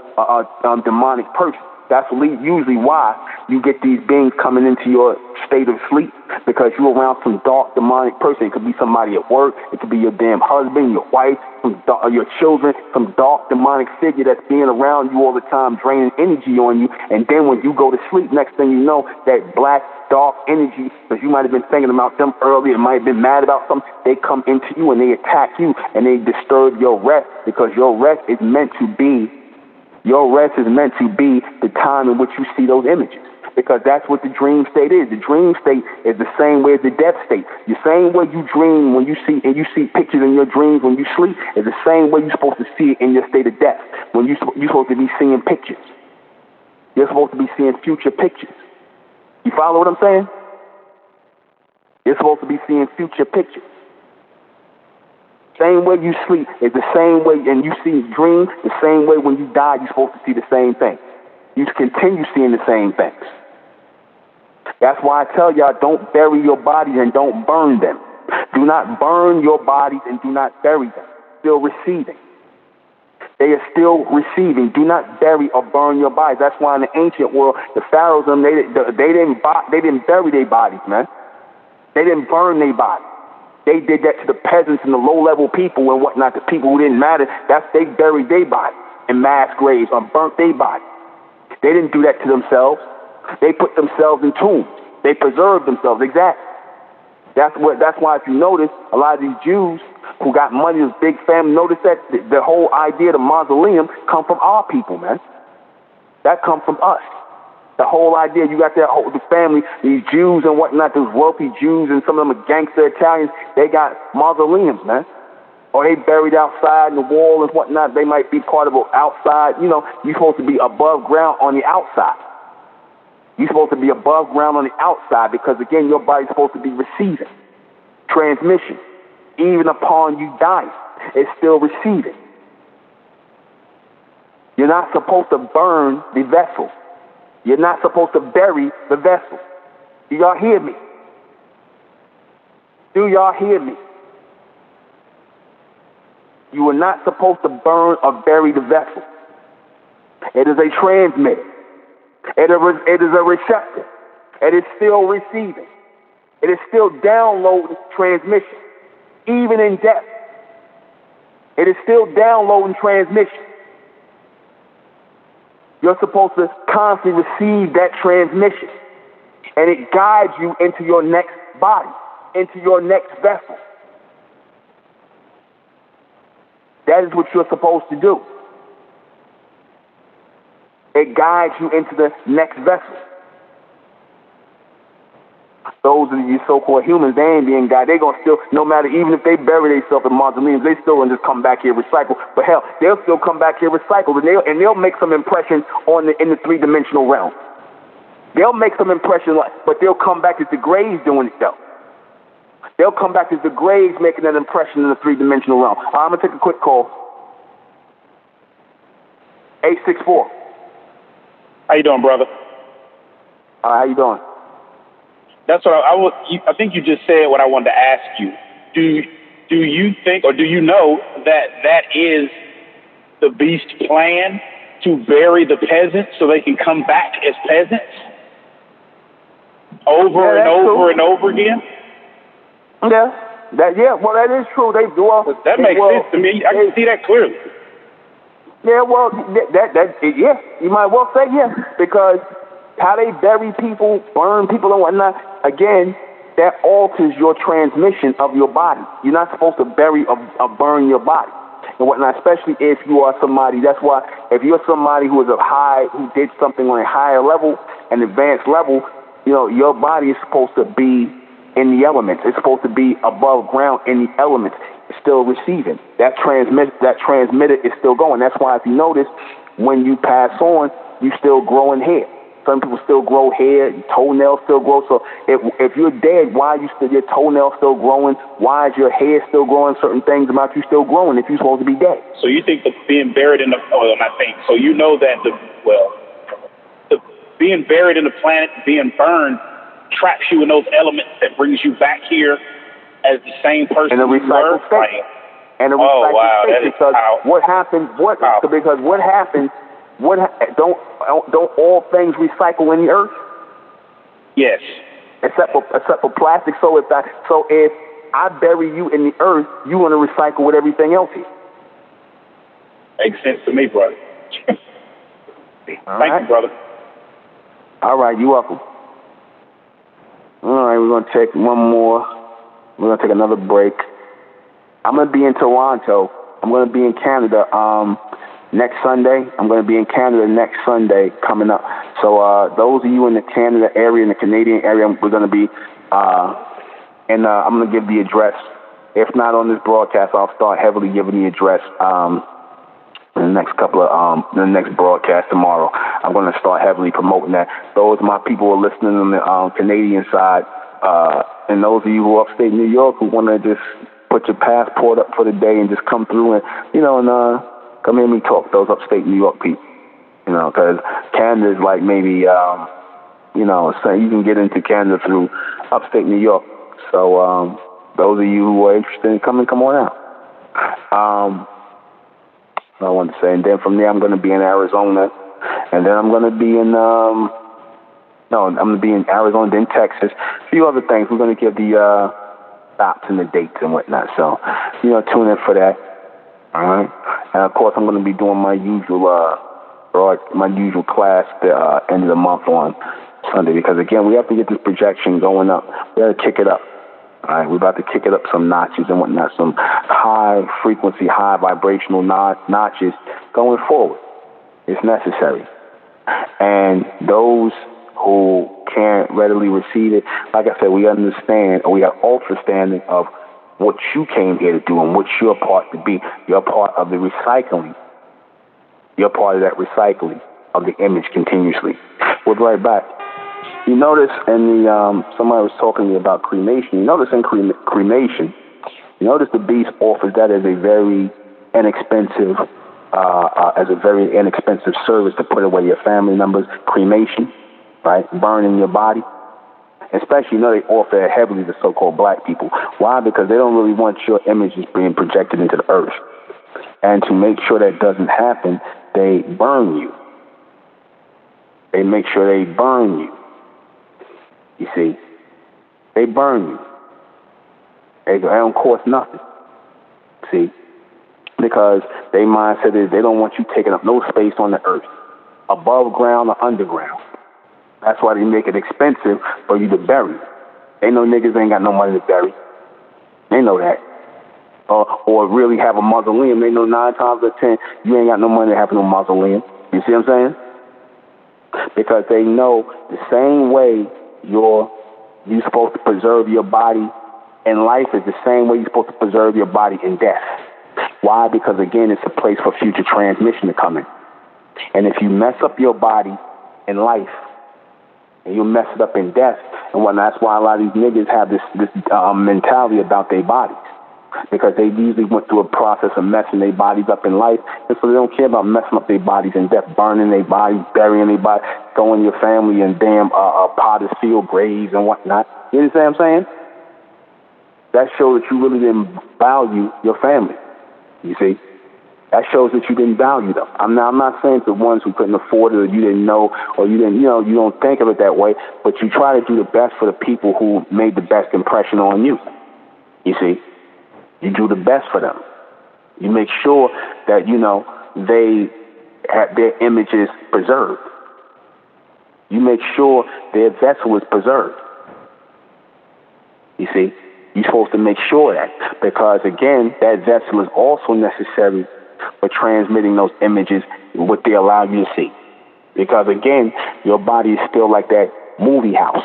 [SPEAKER 1] demonic person. That's usually why you get these beings coming into your state of sleep, because you're around some dark demonic person. It could be somebody at work. It could be your damn husband, your wife, your children, some dark demonic figure that's being around you all the time, draining energy on you. And then when you go to sleep, next thing you know, that black, dark energy, because you might have been thinking about them earlier, might have been mad about something, they come into you and they attack you and they disturb your rest, because your rest is meant to be the time in which you see those images, because that's what the dream state is. The dream state is the same way as the death state. The same way you dream when you see pictures in your dreams when you sleep is the same way you're supposed to see it in your state of death. When you're supposed to be seeing pictures. You're supposed to be seeing future pictures. You follow what I'm saying? You're supposed to be seeing future pictures. Same way you sleep is the same way, and you see dreams, the same way when you die, you're supposed to see the same thing. You continue seeing the same things. That's why I tell y'all, don't bury your bodies and don't burn them. Do not burn your bodies and do not bury them. Still receiving. They are still receiving. Do not bury or burn your bodies. That's why in the ancient world, the pharaohs, they didn't bury their bodies, man. They didn't burn their bodies. They did that to the peasants and the low-level people and whatnot, the people who didn't matter. They buried their bodies in mass graves or burnt their bodies. They didn't do that to themselves. They put themselves in tombs. They preserved themselves. Exactly. That's why if you notice, a lot of these Jews who got money, this big family, notice that the whole idea of the mausoleum come from our people, man. That come from us. The whole idea, you got the family, these Jews and whatnot, those wealthy Jews, and some of them are gangster Italians, they got mausoleums, man. Or they buried outside in the wall and whatnot. They might be part of an outside, you're supposed to be above ground on the outside. You're supposed to be above ground on the outside because, again, your body's supposed to be receiving transmission. Even upon you dying, it's still receiving. You're not supposed to burn the vessel. You're not supposed to bury the vessel. Do y'all hear me? Do y'all hear me? You are not supposed to burn or bury the vessel. It is a transmitter. It is a receptor. It is still receiving. It is still downloading transmission. Even in death, it is still downloading transmission. You're supposed to constantly receive that transmission, and it guides you into your next body, into your next vessel. That is what you're supposed to do. It guides you into the next vessel. Those are your so-called humans, they ain't being guided. They're going to still, no matter, even if they bury themselves in mausoleums, they still going to just come back here recycle. But hell, they'll still come back here recycle, and they'll make some impression in the three-dimensional realm. They'll make some impression, but they'll come back as the graves doing it, though. They'll come back as the graves making that impression in the three-dimensional realm. I'm going to take a quick call. 864.
[SPEAKER 3] How you doing, brother?
[SPEAKER 1] How you doing?
[SPEAKER 3] That's what I think you just said what I wanted to ask you. Do you think, or do you know that is the beast's plan, to bury the peasants so they can come back as peasants over and over and over again?
[SPEAKER 1] Yeah, well, that is true.
[SPEAKER 3] That makes sense to me. I can see that clearly.
[SPEAKER 1] Yeah, well, yeah, you might well say yes, because how they bury people, burn people and whatnot, again, that alters your transmission of your body. You're not supposed to bury or burn your body and whatnot, especially if you are somebody. That's why if you're somebody who did something on a higher level, an advanced level, your body is supposed to be in the elements. It's supposed to be above ground in the elements. It's still receiving. That transmitter is still going. That's why if you notice, when you pass on, you still growing hair. Some people still grow hair, toenails still grow. So if you're dead, why are you still, your toenails still growing? Why is your hair still growing? Certain things about you still growing if you're supposed to be dead.
[SPEAKER 3] So you think that being buried in the, well, not think, so you know that the being buried in the planet, being burned, traps you in those elements that brings you back here as the same person
[SPEAKER 1] in a recycled state. And a recycled state, because what happens? Because what happens? Don't all things recycle in the earth?
[SPEAKER 3] Yes.
[SPEAKER 1] Except for plastic. So if I bury you in the earth, you're going to recycle with everything else here.
[SPEAKER 3] Makes sense to me, brother. Thank you, brother.
[SPEAKER 1] All right, you're welcome. All right, we're going to take one more. We're going to take another break. I'm going to be in Toronto. I'm going to be in Canada next Sunday. I'm going to be in Canada next Sunday coming up. So those of you in the Canada area, in the Canadian area, we're going to be, and I'm going to give the address. If not on this broadcast, I'll start heavily giving the address in the next couple of, the next broadcast tomorrow. I'm going to start heavily promoting that. Those of my people who are listening on the Canadian side, and those of you who are upstate New York who want to just put your passport up for the day and just come through and, and come hear me talk, those upstate New York people. Because Canada is like maybe, so you can get into Canada through upstate New York. So those of you who are interested in coming, come on out. I want to say, and then from there I'm going to be in Arizona, and then I'm going to be in, I'm going to be in Arizona, then Texas, a few other things. We're going to give the stops and the dates and whatnot. So, tune in for that. All right. And of course, I'm going to be doing my usual class the end of the month on Sunday, because again, we have to get this projection going up. We got to kick it up. All right, we're about to kick it up some notches and whatnot, some high frequency, high vibrational notches going forward. It's necessary. And those who can't readily receive it, like I said, we understand, or we have understanding of what you came here to do and what you're part to be. You're part of the recycling. You're part of that recycling of the image continuously. We'll be right back. You notice in the, somebody was talking to me about cremation. You notice in cremation, you notice the beast offers that as a very inexpensive, service to put away your family members. Cremation, right? Burning your body. Especially, they offer it heavily to so-called black people. Why? Because they don't really want your images being projected into the earth. And to make sure that doesn't happen, they burn you. They make sure they burn you. You see, they burn you. They don't cost nothing. See, because their mindset is they don't want you taking up no space on the earth, above ground or underground. That's why they make it expensive for you to bury. They know niggas ain't got no money to bury. They know that. Or really have a mausoleum. They know 9 times out of 10 you ain't got no money to have no mausoleum. You see what I'm saying? Because they know the same way you're supposed to preserve your body in life is the same way you're supposed to preserve your body in death. Why? Because again, it's a place for future transmission to come in. And if you mess up your body in life, and you mess it up in death, and whatnot, that's why a lot of these niggas have this mentality about their bodies. Because they usually went through a process of messing their bodies up in life, and so they don't care about messing up their bodies in death, burning their bodies, burying their bodies, throwing your family in damn potter's field graves and whatnot. You understand what I'm saying? That shows that you really didn't value your family. You see? That shows that you didn't value them. I'm not saying to the ones who couldn't afford it, or you didn't know, or you didn't, you don't think of it that way, but you try to do the best for the people who made the best impression on you. You see? You do the best for them. You make sure that, they have their images preserved. You make sure their vessel is preserved. You see? You're supposed to make sure that, because again, that vessel is also necessary for transmitting those images, what they allow you to see. Because again, your body is still like that movie house.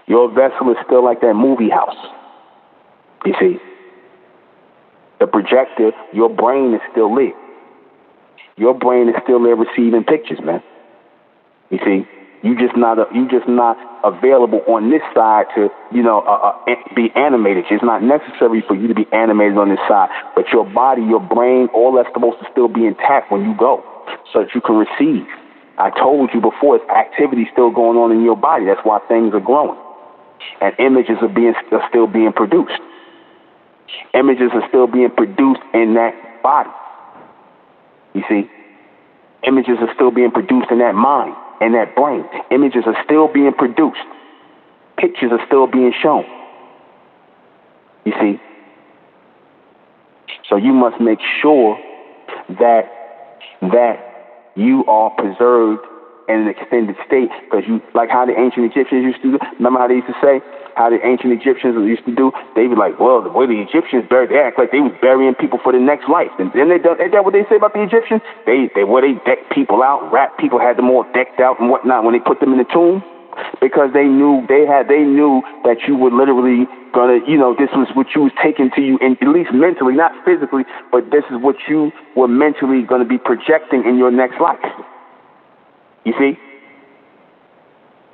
[SPEAKER 1] Your vessel is still like that movie house. You see? The projector, your brain is still lit. Your brain is still there receiving pictures, man. You see, you just not available on this side to be animated. It's not necessary for you to be animated on this side, but your body, your brain, all that's supposed to still be intact when you go, so that you can receive. I told you before, it's activity still going on in your body. That's why things are growing, and images are still being produced. Images are still being produced in that body. You see, images are still being produced in that mind, in that brain. Images are still being produced. Pictures are still being shown. You see, so you must make sure that you are preserved in an extended state, because you, like how the ancient Egyptians used to do. Remember how they used to say, how the ancient Egyptians used to do? They be like, well, the way the Egyptians buried, they act like they was burying people for the next life. And then ain't that what they say about the Egyptians? They decked people out, rap people, had them all decked out and whatnot when they put them in the tomb, because they knew that you were literally gonna, this was what you was taking to you, and at least mentally, not physically, but this is what you were mentally gonna be projecting in your next life. You see?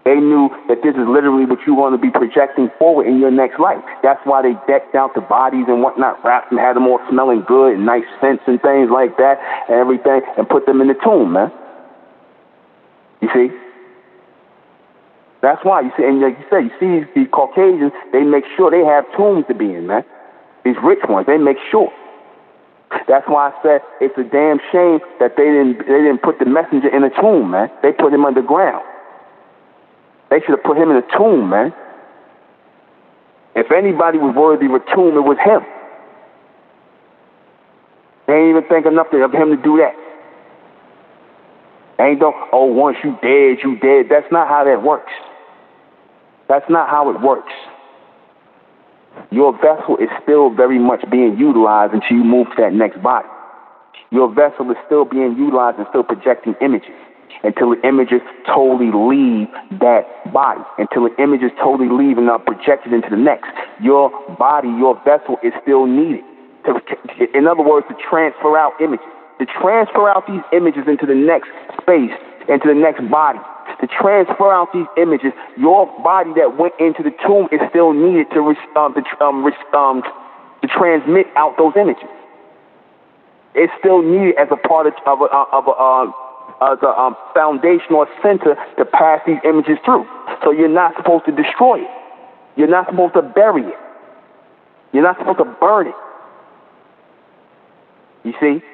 [SPEAKER 1] They knew that this is literally what you want to be projecting forward in your next life. That's why they decked out the bodies and whatnot, wrapped them, had them all smelling good and nice scents and things like that and everything, and put them in the tomb, man. You see? That's why, you see, and like you said, you see these Caucasians, they make sure they have tombs to be in, man. These rich ones, they make sure. That's why I said it's a damn shame that they didn't put the messenger in a tomb, man. They put him underground. They should have put him in a tomb, man. If anybody was worthy of a tomb, it was him. They ain't even think enough of him to do that. They ain't once you dead, you dead. That's not how that works. That's not how it works. Your vessel is still very much being utilized until you move to that next body. Your vessel is still being utilized and still projecting images until the images totally leave that body, until the images totally leave and are projected into the next. Your body, your vessel is still needed. In other words, to transfer out images. To transfer out these images into the next space, into the next body. To transfer out these images, your body that went into the tomb is still needed to transmit out those images. It's still needed as a part of a foundation or center to pass these images through. So you're not supposed to destroy it. You're not supposed to bury it. You're not supposed to burn it. You see?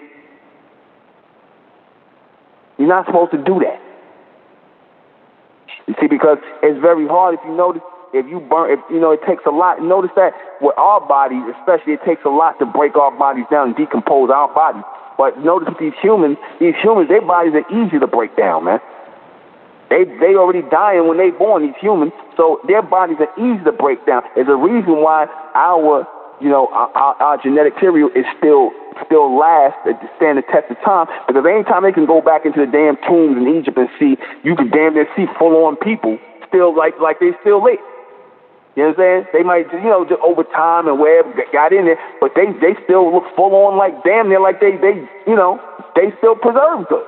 [SPEAKER 1] You're not supposed to do that. You see, because it's very hard, if you notice, it takes a lot. Notice that with our bodies, especially, it takes a lot to break our bodies down and decompose our bodies. But notice with these humans, their bodies are easy to break down, man. They already dying when they born, these humans, so their bodies are easy to break down. There's a reason why our genetic material is still lasts to stand the test of time, because anytime they can go back into the damn tombs in Egypt and see, you can damn near see full-on people still like they still live. You know what I'm saying? They might, just over time and wherever got in there, but they still look full-on like damn near like they still preserved good.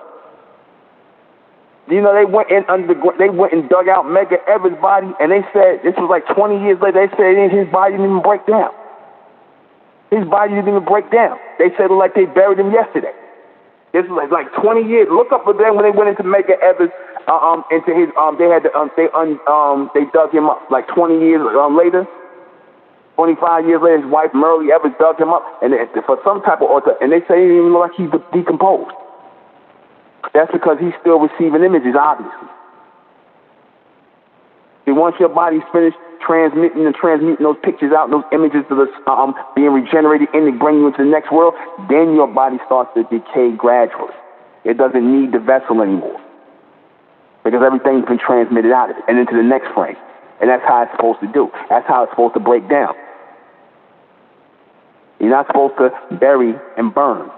[SPEAKER 1] They went in they went and dug out Medgar Evers' body, and they said, this was like 20 years later, they said his body didn't even break down. His body didn't even break down. They said it like they buried him yesterday. This was like 20 years. Look up with them when they went into Medgar Evers, into his they dug him up like 20 years later. 25 years later, his wife Merle Evers dug him up, and for some type of author, and they say he didn't even look like he's decomposed. That's because he's still receiving images, obviously. See, once your body's finished transmitting those pictures out, those images to the being regenerated and to bring you into the next world, then your body starts to decay gradually. It doesn't need the vessel anymore, because everything's been transmitted out of it and into the next frame. And that's how it's supposed to do. That's how it's supposed to break down. You're not supposed to bury and burn,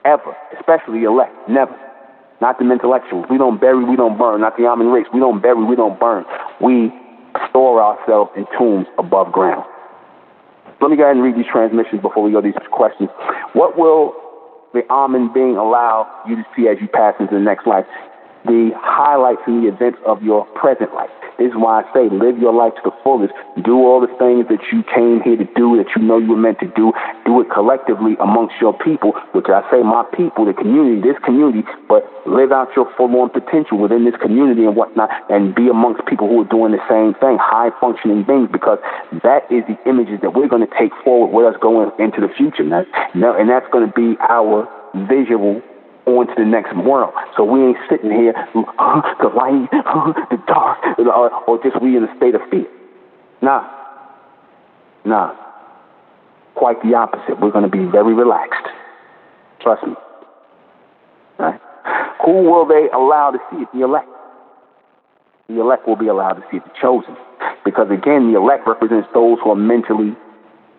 [SPEAKER 1] ever, especially elect, never. Not the intellectuals. We don't bury, we don't burn. Not the Ahmen race. We don't bury, we don't burn. We store ourselves in tombs above ground. Let me go ahead and read these transmissions before we go to these questions. What will the Ahmen being allow you to see as you pass into the next life? the highlights and the events of your present life. This is why I say live your life to the fullest. Do all the things that you came here to do, that you know you were meant to do. Do it collectively amongst your people, which I say my people, the community, this community, but live out your full-on potential within this community and whatnot, and be amongst people who are doing the same thing, high-functioning beings, because that is the images that we're going to take forward with us going into the future, man. And that's going to be our visual on to the next world. So we ain't sitting here, the light, the dark, or just we in a state of fear. Nah. Quite the opposite. We're going to be very relaxed. Trust me. Right? Who will they allow to see it? The elect. The elect will be allowed to see it, the chosen. Because again, the elect represents those who are mentally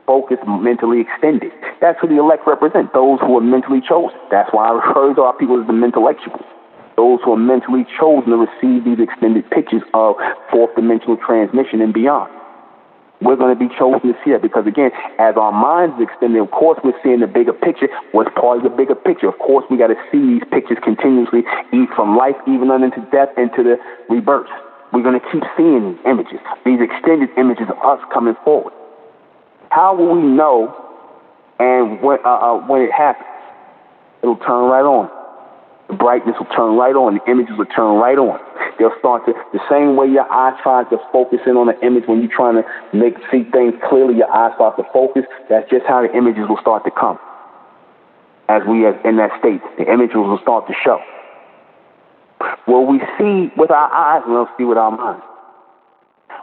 [SPEAKER 1] focused, mentally extended. That's who the elect represent, those who are mentally chosen. That's why I refer to our people as the mentallectuals. Those who are mentally chosen to receive these extended pictures of fourth dimensional transmission and beyond. We're going to be chosen to see that because, again, as our minds extend, of course, we're seeing the bigger picture. What's part of the bigger picture? Of course, we got to see these pictures continuously, from life, even on into death, into the rebirth. We're going to keep seeing these images, these extended images of us coming forward. How will we know and when it happens? It'll turn right on. The brightness will turn right on. The images will turn right on. They'll start to, the same way your eye tries to focus in on an image when you're trying to see things clearly, your eye starts to focus. That's just how the images will start to come. As we are in that state, the images will start to show. Will we see with our eyes, and we'll see with our minds.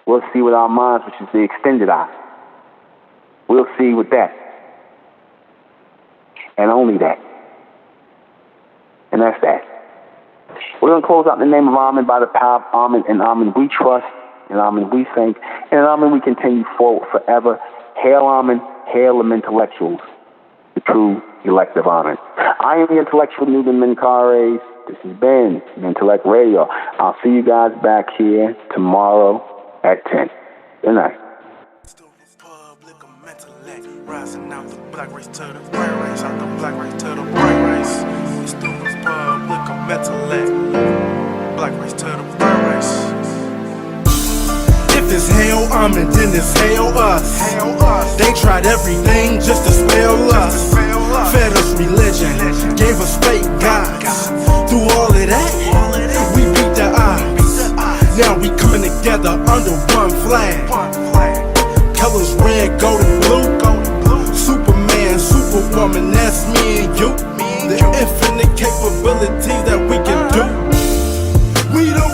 [SPEAKER 1] We'll see with our minds, which is the extended eye. We'll see with that. And only that. And that's that. We're going to close out in the name of Ahmen, by the power of Ahmen. And Ahmen we trust, and Ahmen we thank, and Ahmen we continue forward forever. Hail Ahmen, hail the intellectuals, the true elect of Ahmen. I am the intellectual NUBEN MENKARAYZZ. This has been Intellect Radio. I'll see you guys back here tomorrow at 10. Good night.
[SPEAKER 4] Rising out the black race to the bright race, out the black race to the bright race. The students public a mentellect, black race to the bright race. If it's hell Ahmen, then it's hell us. They tried everything just to spell us. Fed us religion, gave us fake gods. Through all of that, we beat the odds. Now we coming together under one flag. Colors red, gold and blue. Superman, Superwoman, that's me and you. The infinite capabilities that we can do. We don't